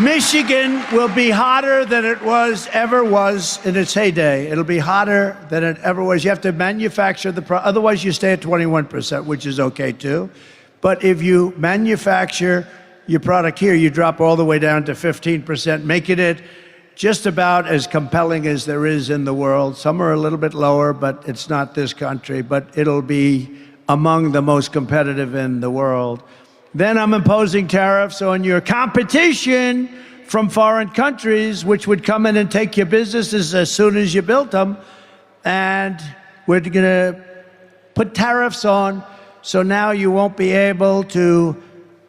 Michigan will be hotter than it ever was in its heyday. It'll be hotter than it ever was. You have to manufacture the product. Otherwise, you stay at 21%, which is okay too. But if you manufacture your product here, you drop all the way down to 15%, making it just about as compelling as there is in the world. Some are a little bit lower, but it's not this country. But it'll be among the most competitive in the world. Then I'm imposing tariffs on your competition from foreign countries, which would come in and take your businesses as soon as you built them. And we're going to put tariffs on, so now you won't be able to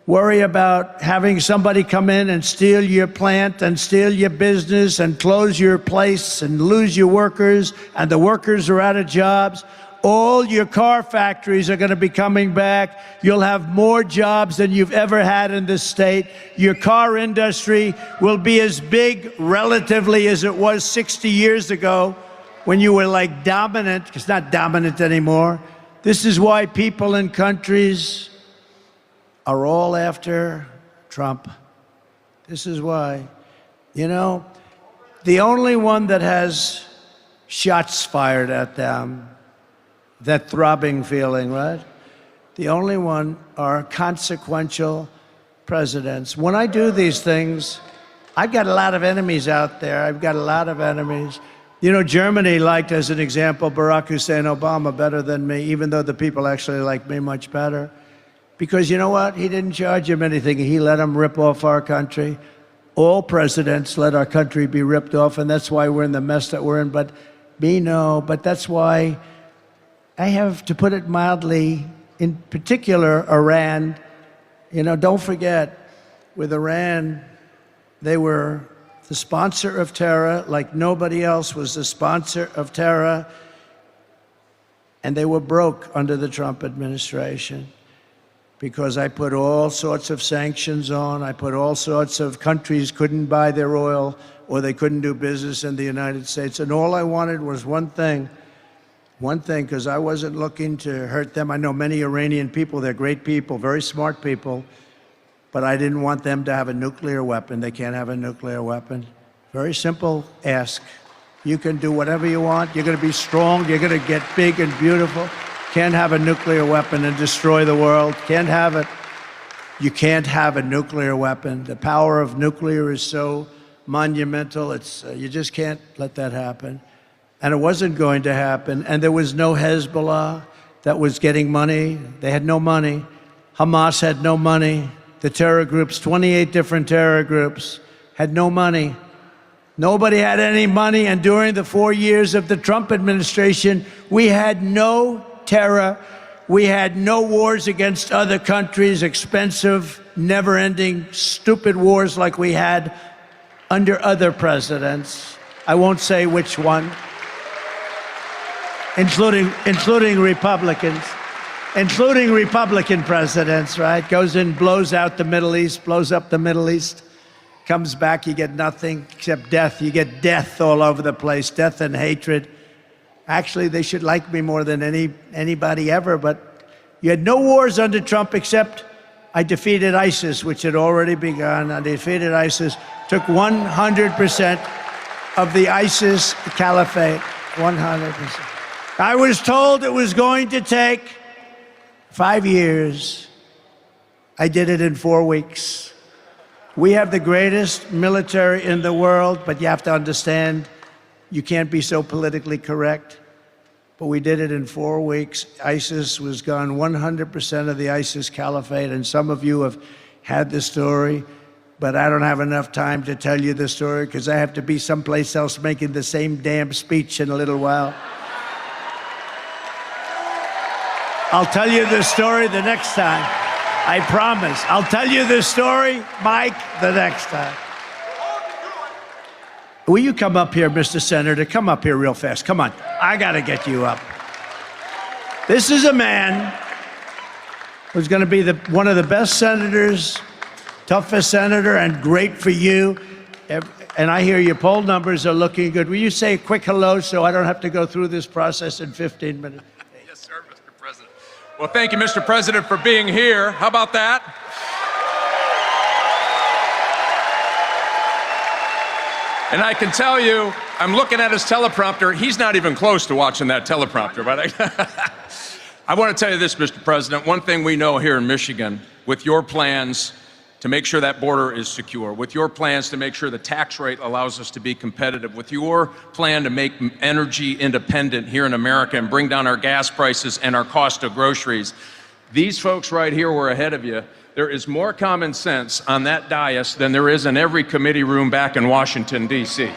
worry about having somebody come in and steal your plant and steal your business and close your place and lose your workers, and the workers are out of jobs. All your car factories are going to be coming back. You'll have more jobs than you've ever had in this state. Your car industry will be as big relatively as it was 60 years ago when you were like dominant. It's not dominant anymore. This is why people in countries are all after Trump. This is why. You know, the only one that has shots fired at them, that throbbing feeling, right? The only one are consequential presidents. When I do these things, I've got a lot of enemies out there. I've got a lot of enemies. You know, Germany liked, as an example, Barack Hussein Obama better than me, even though the people actually like me much better. Because you know what? He didn't charge him anything. He let him rip off our country. All presidents let our country be ripped off, and that's why we're in the mess that we're in. But me, no. But that's why I have, to put it mildly, in particular, Iran. You know, don't forget, with Iran, they were the sponsor of terror like nobody else was the sponsor of terror, and they were broke under the Trump administration because I put all sorts of sanctions on. I put all sorts of countries couldn't buy their oil or they couldn't do business in the United States. And all I wanted was one thing, because I wasn't looking to hurt them. I know many Iranian people, they're great people, very smart people, but I didn't want them to have a nuclear weapon. They can't have a nuclear weapon. Very simple ask. You can do whatever you want. You're going to be strong. You're going to get big and beautiful. Can't have a nuclear weapon and destroy the world. Can't have it. You can't have a nuclear weapon. The power of nuclear is so monumental. You just can't let that happen. And it wasn't going to happen. And there was no Hezbollah that was getting money. They had no money. Hamas had no money. The terror groups, 28 different terror groups, had no money. Nobody had any money. And during the 4 years of the Trump administration, we had no terror. We had no wars against other countries, expensive, never-ending, stupid wars like we had under other presidents. I won't say which one, including Republicans, including Republican presidents, right? Goes in, blows out the Middle East, blows up the Middle East, comes back, you get nothing except death. You get death all over the place, death and hatred. Actually, they should like me more than anybody ever, but you had no wars under Trump except I defeated ISIS, which had already begun. I defeated ISIS, took 100% of the ISIS caliphate, 100%. I was told it was going to take 5 years. I did it in 4 weeks. We have the greatest military in the world, but you have to understand, you can't be so politically correct. But we did it in 4 weeks. ISIS was gone, 100% of the ISIS caliphate, and some of you have had the story, but I don't have enough time to tell you the story because I have to be someplace else making the same damn speech in a little while. I'll tell you the story the next time. I promise. I'll tell you the story, Mike, the next time. Will you come up here, Mr. Senator? Come up here real fast. Come on. I got to get you up. This is a man who's going to be one of the best senators, toughest senator, and great for you. And I hear your poll numbers are looking good. Will you say a quick hello so I don't have to go through this process in 15 minutes? Yes, sir, Mr. President. Well, thank you, Mr. President, for being here. How about that? And I can tell you, I'm looking at his teleprompter. He's not even close to watching that teleprompter. But I want to tell you this, Mr. President. One thing we know here in Michigan, with your plans to make sure that border is secure, with your plans to make sure the tax rate allows us to be competitive, with your plan to make energy independent here in America and bring down our gas prices and our cost of groceries, these folks right here were ahead of you. There is more common sense on that dais than there is in every committee room back in Washington, D.C.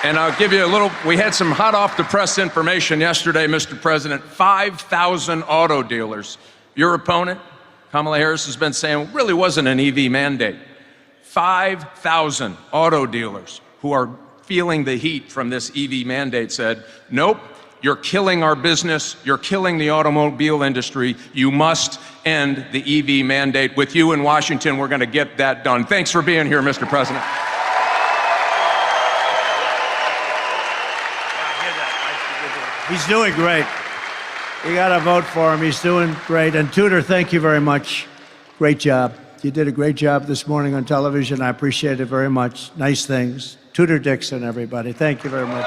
And I'll give you a little, we had some hot off the press information yesterday, Mr. President. 5,000 auto dealers. Your opponent, Kamala Harris, has been saying it really wasn't an EV mandate. 5,000 auto dealers who are feeling the heat from this EV mandate said, nope, you're killing our business, you're killing the automobile industry, you must end the EV mandate. With you in Washington, we're going to get that done. Thanks for being here, Mr. President. He's doing great. You got to vote for him. He's doing great. And Tudor, thank you very much. Great job. You did a great job this morning on television. I appreciate it very much. Nice things. Tudor Dixon, everybody. Thank you very much.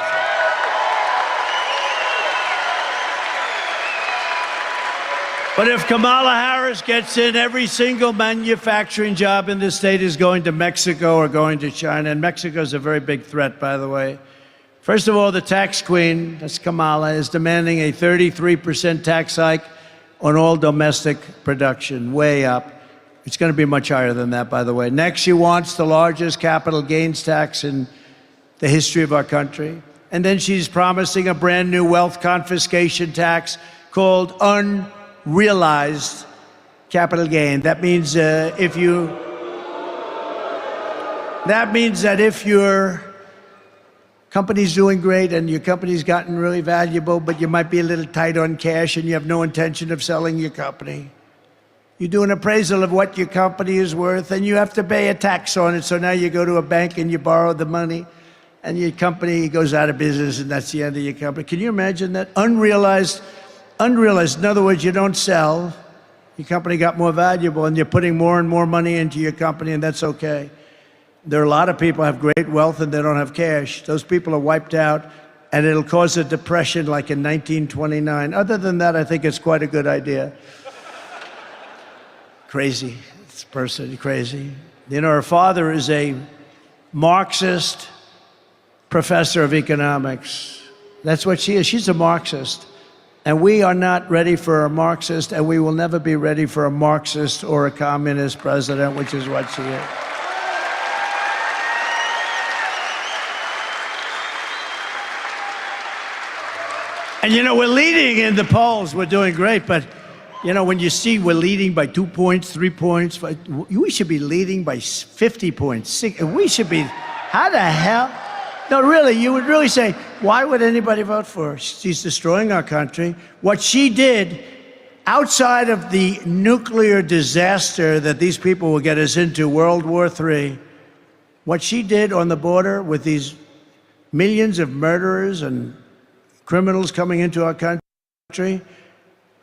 But if Kamala Harris gets in, every single manufacturing job in this state is going to Mexico or going to China. And Mexico is a very big threat, by the way. First of all, the tax queen, that's Kamala, is demanding a 33% tax hike on all domestic production, way up. It's going to be much higher than that, by the way. Next, she wants the largest capital gains tax in the history of our country. And then she's promising a brand new wealth confiscation tax called unrealized capital gain. That means that if your company's doing great and your company's gotten really valuable, but you might be a little tight on cash and you have no intention of selling your company, you do an appraisal of what your company is worth and you have to pay a tax on it. So now you go to a bank and you borrow the money and your company goes out of business and that's the end of your company. Can you imagine that? Unrealized. In other words, you don't sell, your company got more valuable and you're putting more and more money into your company, and that's okay. There are a lot of people who have great wealth and they don't have cash. Those people are wiped out and it'll cause a depression like in 1929. Other than that, I think it's quite a good idea. Crazy, this person, crazy. You know, her father is a Marxist professor of economics. That's what she is. She's a Marxist. And we are not ready for a Marxist, and we will never be ready for a Marxist or a communist president, which is what she is. And you know, we're leading in the polls. We're doing great, but you know, when you see we're leading by 2 points, 3 points, we should be leading by 50 points. We should be, how the hell? No, really, you would really say, why would anybody vote for her? She's destroying our country. What she did, outside of the nuclear disaster that these people will get us into, World War III, what she did on the border with these millions of murderers and criminals coming into our country,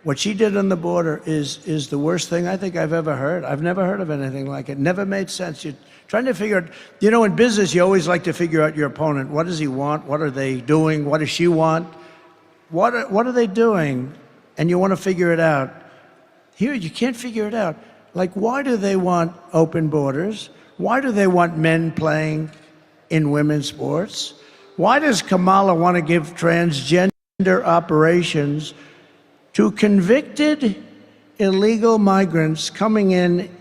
what she did on the border is the worst thing I think I've ever heard. I've never heard of anything like it. Never made sense. You're trying to figure out, you know, in business, you always like to figure out your opponent. What does he want? What are they doing? What does she want? What are they doing? And you want to figure it out. Here, you can't figure it out. Like, why do they want open borders? Why do they want men playing in women's sports? Why does Kamala want to give transgender operations to convicted illegal migrants coming in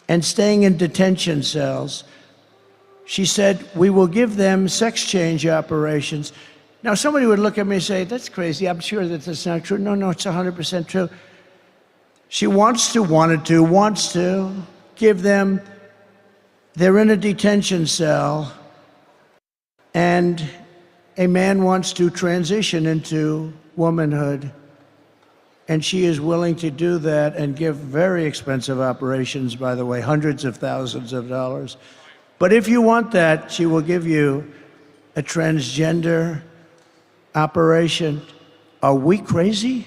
and staying in detention cells? She said, we will give them sex change operations. Now, somebody would look at me and say, that's crazy. I'm sure that that's not true. No, it's 100% true. She wants to give them, they're in a detention cell, and a man wants to transition into womanhood. And she is willing to do that and give very expensive operations, by the way, hundreds of thousands of dollars. But if you want that, she will give you a transgender operation. Are we crazy?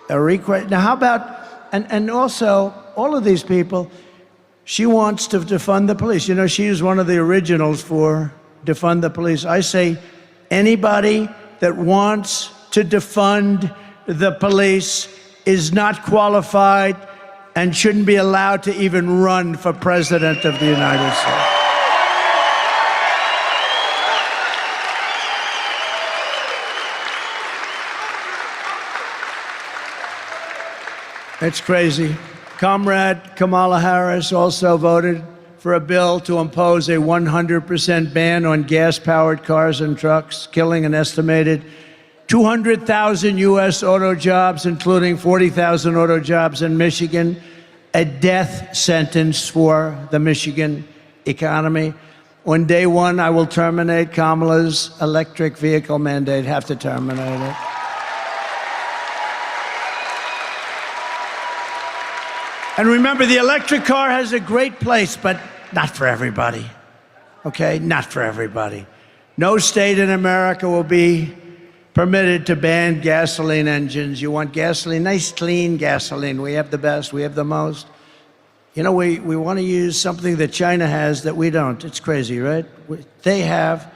Are we crazy? Now, how about, and also, all of these people, she wants to defund the police. You know, she is one of the originals for defund the police. I say anybody that wants to defund the police is not qualified and shouldn't be allowed to even run for president of the United States. It's crazy. Comrade Kamala Harris also voted for a bill to impose a 100% ban on gas-powered cars and trucks, killing an estimated 200,000 U.S. auto jobs, including 40,000 auto jobs in Michigan, a death sentence for the Michigan economy. On day one, I will terminate Kamala's electric vehicle mandate, have to terminate it. And remember, the electric car has a great place, but not for everybody. Okay? Not for everybody. No state in America will be permitted to ban gasoline engines. You want gasoline, nice, clean gasoline. We have the best, we have the most. You know, we want to use something that China has that we don't. It's crazy, right? They have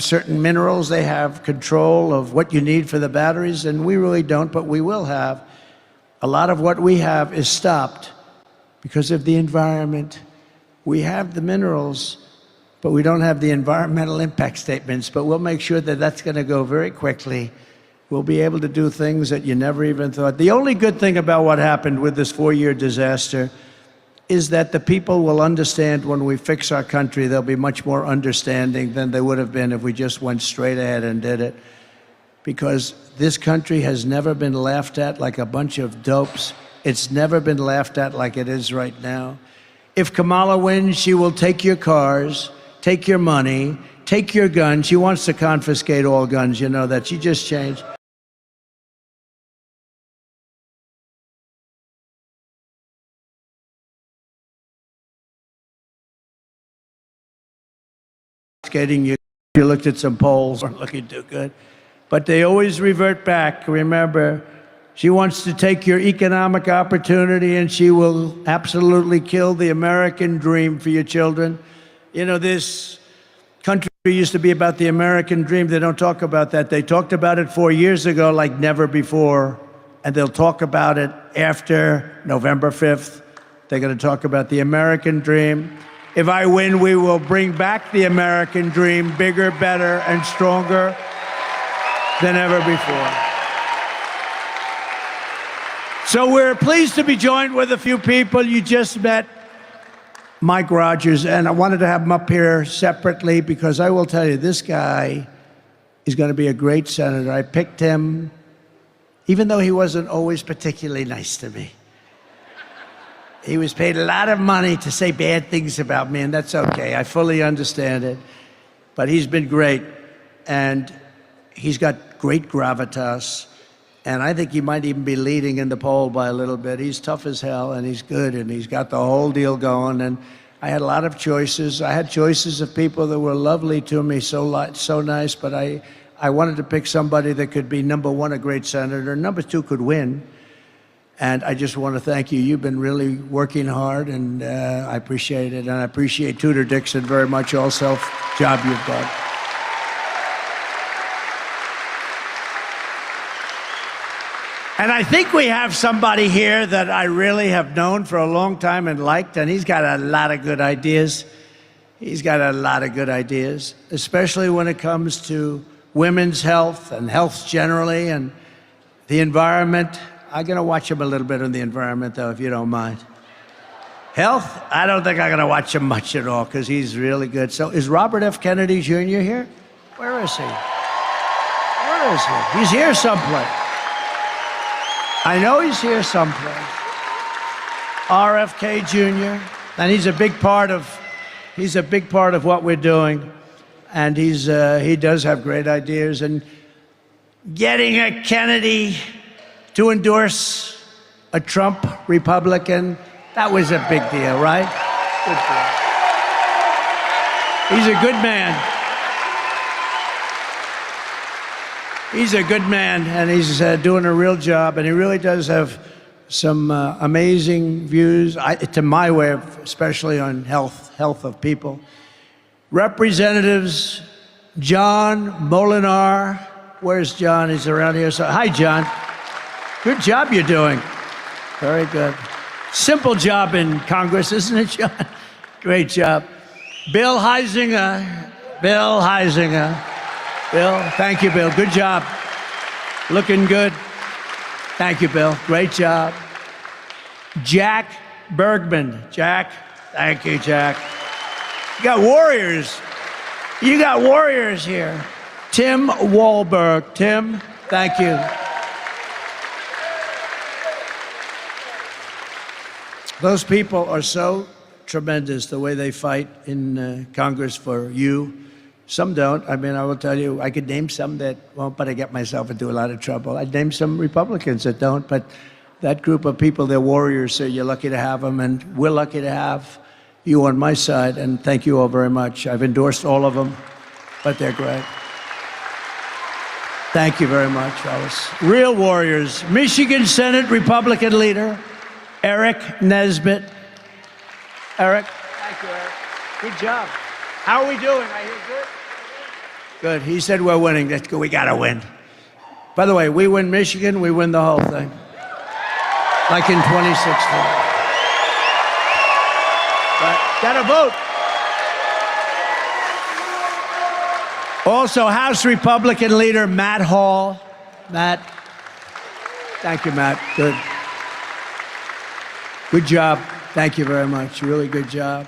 certain minerals, they have control of what you need for the batteries, and we really don't, but we will have. A lot of what we have is stopped because of the environment. We have the minerals, but we don't have the environmental impact statements, but we'll make sure that that's going to go very quickly. We'll be able to do things that you never even thought. The only good thing about what happened with this 4-year disaster is that the people will understand when we fix our country. They'll be much more understanding than they would have been if we just went straight ahead and did it. Because this country has never been laughed at like a bunch of dopes. It's never been laughed at like it is right now. If Kamala wins, she will take your cars, take your money, take your guns. She wants to confiscate all guns, you know that. She just changed. You looked at some polls, weren't looking too good. But they always revert back. Remember, she wants to take your economic opportunity, and she will absolutely kill the American dream for your children. You know, this country used to be about the American dream. They don't talk about that. They talked about it 4 years ago like never before, and they'll talk about it after November 5th. They're going to talk about the American dream. If I win, we will bring back the American dream, bigger, better, and stronger than ever before. So we're pleased to be joined with a few people. You just met Mike Rogers, and I wanted to have him up here separately because I will tell you, this guy is going to be a great senator. I picked him, even though he wasn't always particularly nice to me. He was paid a lot of money to say bad things about me, and that's okay. I fully understand it. But he's been great, and he's got great gravitas, and I think he might even be leading in the poll by a little bit. He's tough as hell, and he's good, and he's got the whole deal going. And I had a lot of choices. I had choices of people that were lovely to me, so nice, but I wanted to pick somebody that could be, number one, a great senator, number two, could win. And I just want to thank you. You've been really working hard, and I appreciate it. And I appreciate Tudor Dixon very much also, job you've done. And I think we have somebody here that I really have known for a long time and liked, and he's got a lot of good ideas. He's got a lot of good ideas, especially when it comes to women's health and health generally and the environment. I'm going to watch him a little bit on the environment, though, if you don't mind. Health, I don't think I'm going to watch him much at all because he's really good. So is Robert F. Kennedy Jr. here? Where is he? Where is he? He's here someplace. I know he's here someplace. RFK Jr. And he's a big part of what we're doing. And he does have great ideas. And getting a Kennedy to endorse a Trump Republican. That was a big deal, right? Good for him. He's a good man. He's a good man, and he's doing a real job, and he really does have some amazing views, to my way of, especially on health of people. Representatives John Molinar, where's John? He's around here. So, hi, John. Good job you're doing. Very good. Simple job in Congress, isn't it, John? Great job. Bill Heisinger. Bill, thank you, Bill. Good job. Looking good. Thank you, Bill. Great job. Jack Bergman. Jack. Thank you, Jack. You got warriors. You got warriors here. Tim Wahlberg. Tim, thank you. Those people are so tremendous, the way they fight in Congress for you. Some don't. I mean, I will tell you, I could name some that won't, but I get myself into a lot of trouble. I'd name some Republicans that don't, but that group of people, they're warriors, so you're lucky to have them, and we're lucky to have you on my side, and thank you all very much. I've endorsed all of them, but they're great. Thank you very much, fellas. Real warriors. Michigan Senate Republican leader, Eric Nesbitt. Eric. Thank you, Eric. Good job. How are we doing? I hear good? Good. He said we're winning. That's good. We got to win. By the way, we win Michigan, we win the whole thing. Like in 2016. But got to vote. Also, House Republican leader Matt Hall. Matt. Thank you, Matt. Good. Good job. Thank you very much. Really good job.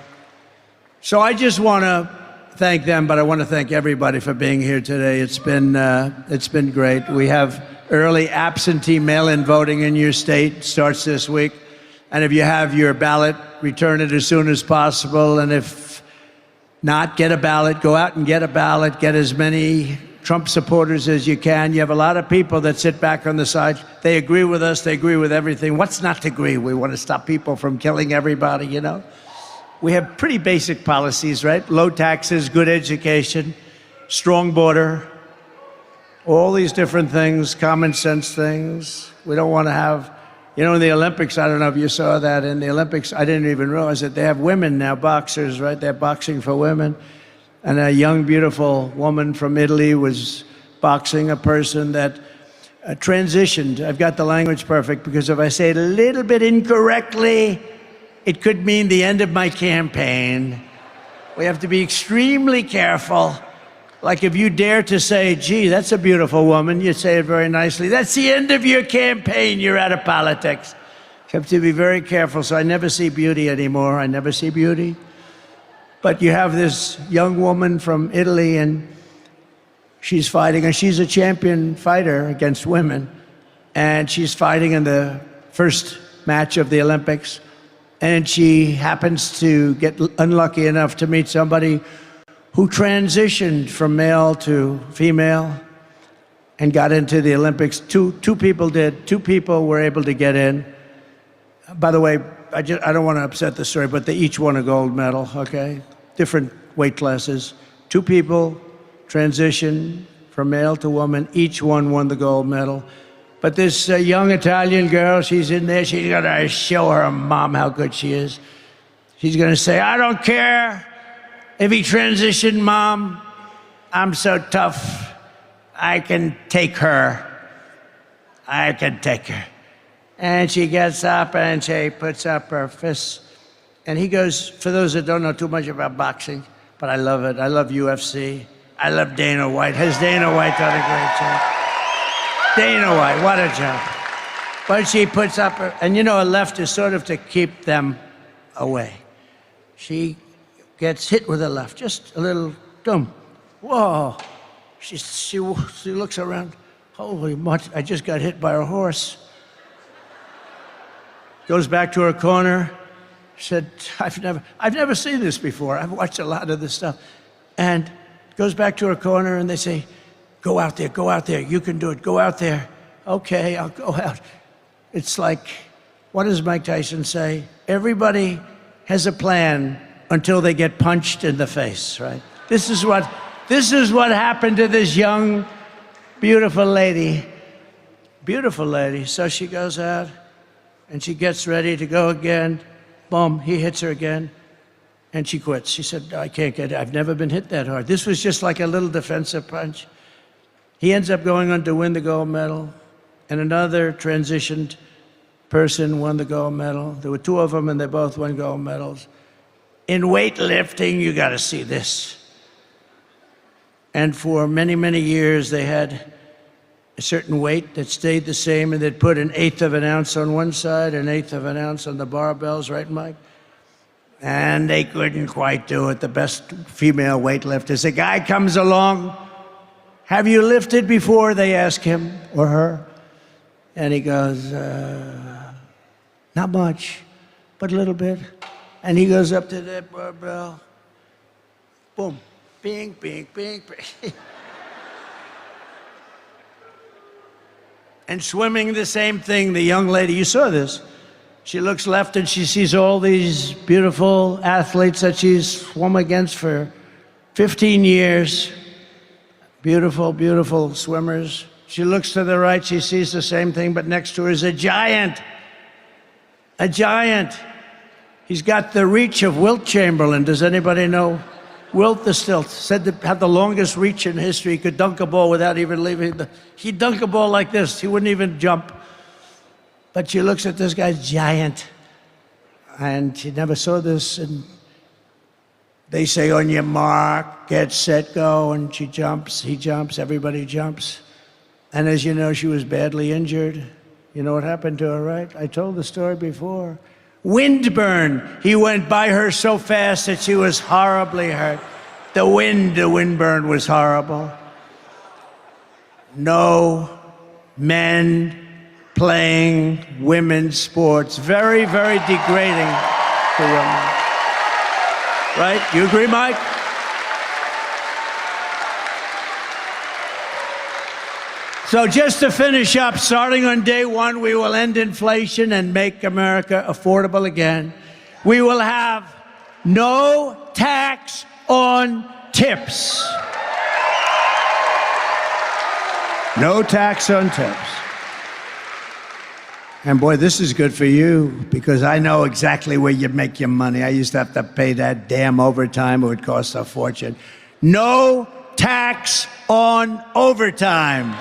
So I just want to thank them, but I want to thank everybody for being here today. It's been great. We have early absentee mail-in voting in your state. Starts this week. And if you have your ballot, return it as soon as possible. And if not, get a ballot. Go out and get a ballot. Get as many Trump supporters as you can. You have a lot of people that sit back on the side. They agree with us. They agree with everything. What's not to agree? We want to stop people from killing everybody, you know? We have pretty basic policies, right? Low taxes, good education, strong border, all these different things, common sense things. We don't want to have, you know, in the Olympics, I don't know if you saw that, in the Olympics, I didn't even realize that they have women now, boxers, right? They're boxing for women. And a young, beautiful woman from Italy was boxing a person that transitioned. I've got the language perfect, because if I say it a little bit incorrectly, it could mean the end of my campaign. We have to be extremely careful. Like if you dare to say, gee, that's a beautiful woman, you say it very nicely. That's the end of your campaign, you're out of politics. You have to be very careful, so I never see beauty anymore. I never see beauty. But you have this young woman from Italy, and she's fighting, and she's a champion fighter against women. And she's fighting in the first match of the Olympics. And she happens to get unlucky enough to meet somebody who transitioned from male to female and got into the Olympics. Two people did. 2 people were able to get in. By the way, I don't want to upset the story, but they each won a gold medal, okay? Different weight classes. 2 people transitioned from male to woman. Each one won the gold medal. But this young Italian girl, she's in there. She's going to show her mom how good she is. She's going to say, I don't care if he transitioned, Mom. I'm so tough. I can take her. I can take her. And she gets up and she puts up her fists. And he goes, for those that don't know too much about boxing, but I love it. I love UFC. I love Dana White. Has Dana White done a great job? Dana White, what a job. But she puts up her, and you know, a left is sort of to keep them away. She gets hit with a left, just a little dumb. Whoa. She looks around. Holy much, I just got hit by a horse. Goes back to her corner. Said, I've never seen this before. I've watched a lot of this stuff. And goes back to her corner, and they say, go out there, you can do it, go out there. Okay, I'll go out. It's like, what does Mike Tyson say? Everybody has a plan until they get punched in the face, right? This is what happened to this young, beautiful lady. Beautiful lady. So she goes out and she gets ready to go again. Boom, he hits her again. And she quits. She said, I can't get it. I've never been hit that hard. This was just like a little defensive punch. He ends up going on to win the gold medal. And another transitioned person won the gold medal. There were two of them, and they both won gold medals. In weightlifting, you got to see this. And for many, many years, they had a certain weight that stayed the same, and they'd put 1/8 of an ounce on one side, 1/8 of an ounce on the barbells, right, Mike? And they couldn't quite do it. The best female weightlifters. A guy comes along. Have you lifted before? They ask him or her. And he goes, not much, but a little bit. And he goes up to that barbell. Boom. Bing, bing, bing, bing. And swimming, the same thing. The young lady, you saw this. She looks left and she sees all these beautiful athletes that she's swum against for 15 years. Beautiful, beautiful swimmers. She looks to the right, she sees the same thing, but next to her is a giant. A giant. He's got the reach of Wilt Chamberlain. Does anybody know? Wilt the Stilt said to have the longest reach in history. He could dunk a ball without even leaving. He'd dunk a ball like this. He wouldn't even jump. But she looks at this guy's giant. And she never saw this. And they say, on your mark, get set, go. And she jumps, he jumps, everybody jumps. And as you know, she was badly injured. You know what happened to her, right? I told the story before. Windburn. He went by her so fast that she was horribly hurt. The windburn was horrible. No men playing women's sports. Very, very degrading to women. Right? You agree, Mike? So just to finish up, starting on day one, we will end inflation and make America affordable again. We will have no tax on tips. No tax on tips. And boy, this is good for you, because I know exactly where you make your money. I used to have to pay that damn overtime. It would cost a fortune. No tax on overtime.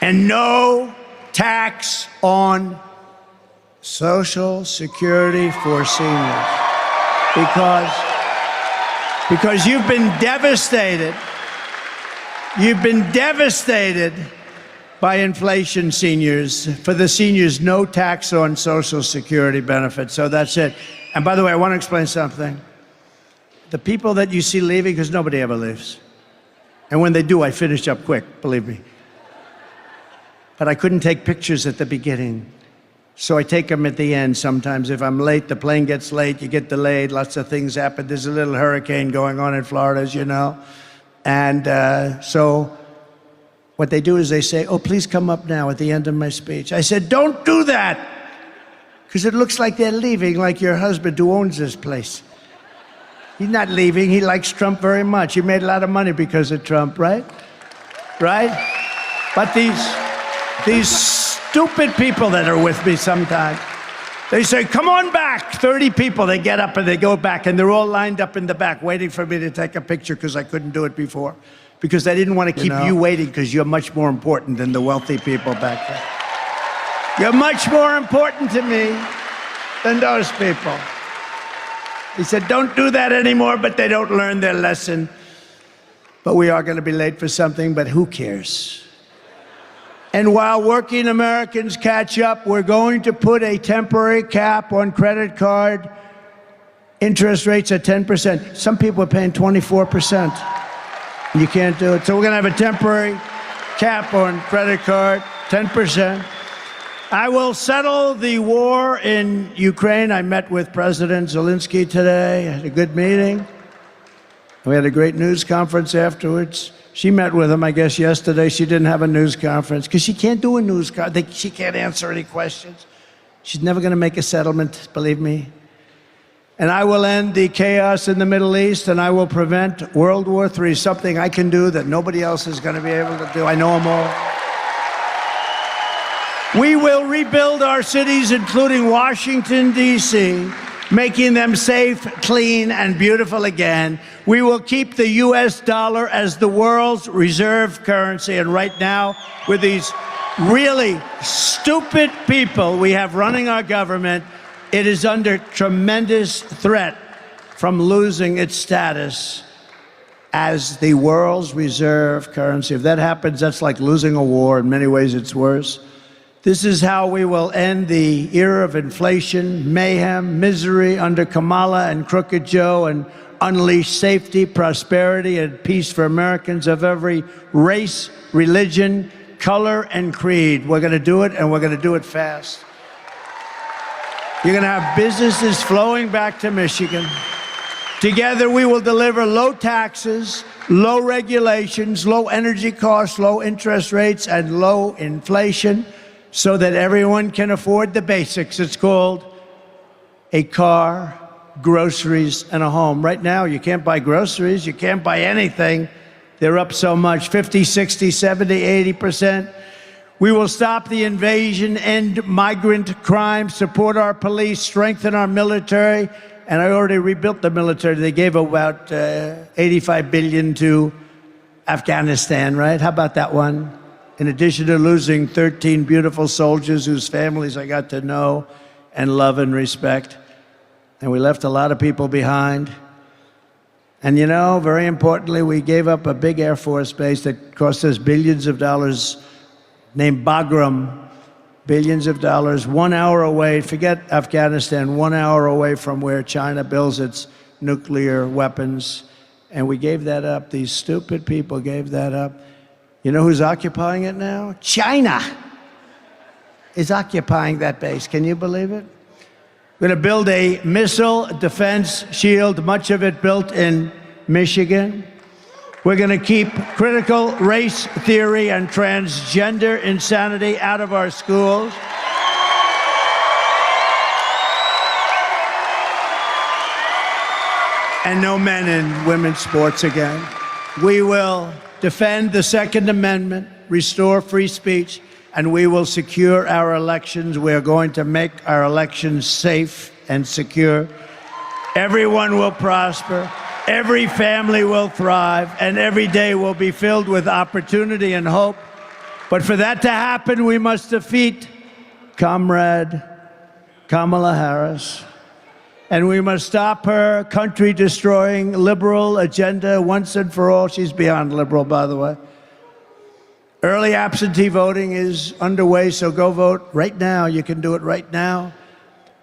And no tax on Social Security for seniors. Because you've been devastated. You've been devastated by inflation, seniors. For the seniors, no tax on Social Security benefits. So that's it. And by the way, I want to explain something. The people that you see leaving, because nobody ever leaves. And when they do, I finish up quick, believe me. But I couldn't take pictures at the beginning. So I take them at the end sometimes. If I'm late, the plane gets late, you get delayed, lots of things happen. There's a little hurricane going on in Florida, as you know. And so what they do is they say, oh, please come up now at the end of my speech. I said, don't do that, because it looks like they're leaving, like your husband who owns this place. He's not leaving. He likes Trump very much. He made a lot of money because of Trump, right? Right? But these stupid people that are with me sometimes, they say, come on back. 30 people, they get up and they go back, and they're all lined up in the back waiting for me to take a picture because I couldn't do it before. Because they didn't want to keep you waiting, because you're much more important than the wealthy people back there. You're much more important to me than those people. He said, don't do that anymore, but they don't learn their lesson. But we are going to be late for something, but who cares? And while working Americans catch up, we're going to put a temporary cap on credit card interest rates at 10%. Some people are paying 24%. You can't do it. So we're going to have a temporary cap on credit card, 10%. I will settle the war in Ukraine. I met with President Zelensky today. I had a good meeting. We had a great news conference afterwards. She met with him, I guess, yesterday. She didn't have a news conference because she can't do a news conference. She can't answer any questions. She's never going to make a settlement, believe me. And I will end the chaos in the Middle East, and I will prevent World War III, something I can do that nobody else is going to be able to do. I know them all. We will rebuild our cities, including Washington, D.C., making them safe, clean, and beautiful again. We will keep the U.S. dollar as the world's reserve currency. And right now, with these really stupid people we have running our government, it is under tremendous threat from losing its status as the world's reserve currency. If that happens, that's like losing a war. In many ways, it's worse. This is how we will end the era of inflation, mayhem, misery under Kamala and Crooked Joe, and unleash safety, prosperity, and peace for Americans of every race, religion, color, and creed. We're going to do it, and we're going to do it fast. You're going to have businesses flowing back to Michigan. Together, we will deliver low taxes, low regulations, low energy costs, low interest rates, and low inflation, so that everyone can afford the basics. It's called a car, groceries, and a home. Right now, you can't buy groceries. You can't buy anything. They're up so much, 50, 60, 70, 80%. We will stop the invasion, end migrant crime, support our police, strengthen our military. And I already rebuilt the military. They gave about $85 billion to Afghanistan, right? How about that one? In addition to losing 13 beautiful soldiers whose families I got to know and love and respect. And we left a lot of people behind. And you know, very importantly, we gave up a big Air Force base that cost us billions of dollars, named Bagram, billions of dollars, 1 hour away, forget Afghanistan, 1 hour away from where China builds its nuclear weapons. And we gave that up. These stupid people gave that up. You know who's occupying it now? China is occupying that base. Can you believe it? We're going to build a missile defense shield, much of it built in Michigan. We're going to keep critical race theory and transgender insanity out of our schools. And no men in women's sports again. We will defend the Second Amendment, restore free speech, and we will secure our elections. We are going to make our elections safe and secure. Everyone will prosper, every family will thrive, and every day will be filled with opportunity and hope. But for that to happen, we must defeat Comrade Kamala Harris. And we must stop her country-destroying liberal agenda once and for all. She's beyond liberal, by the way. Early absentee voting is underway, so go vote right now. You can do it right now.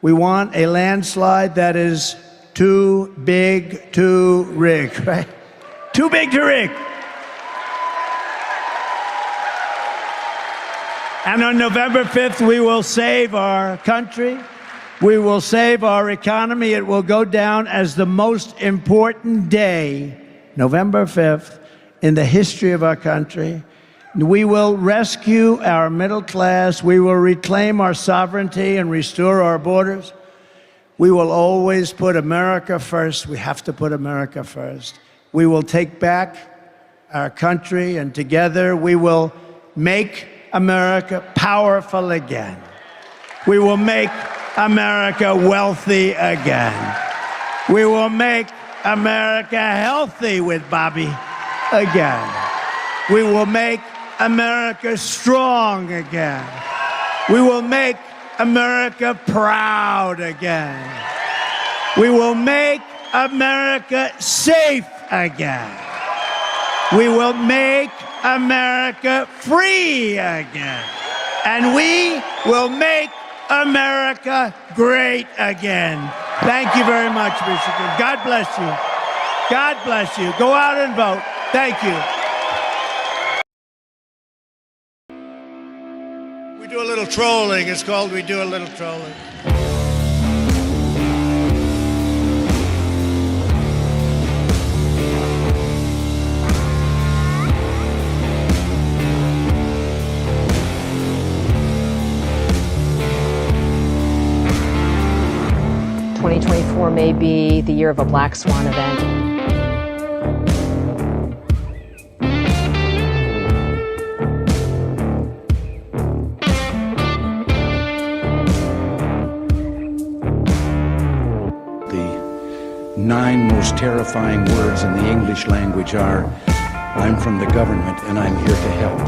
We want a landslide that is too big to rig, right? Too big to rig. And on November 5th, we will save our country. We will save our economy. It will go down as the most important day, November 5th, in the history of our country. We will rescue our middle class. We will reclaim our sovereignty and restore our borders. We will always put America first. We have to put America first. We will take back our country, and together we will make America powerful again. We will make America wealthy again. We will make America healthy with Bobby again. We will make America strong again. We will make America proud again. We will make America safe again. We will make America free again. And we will make America great again. Thank you very much, Michigan. God bless you. God bless you. Go out and vote. Thank you. We do a little trolling. It's called We Do a Little Trolling. 2024 may be the year of a black swan event. The 9 most terrifying words in the English language are, "I'm from the government and I'm here to help."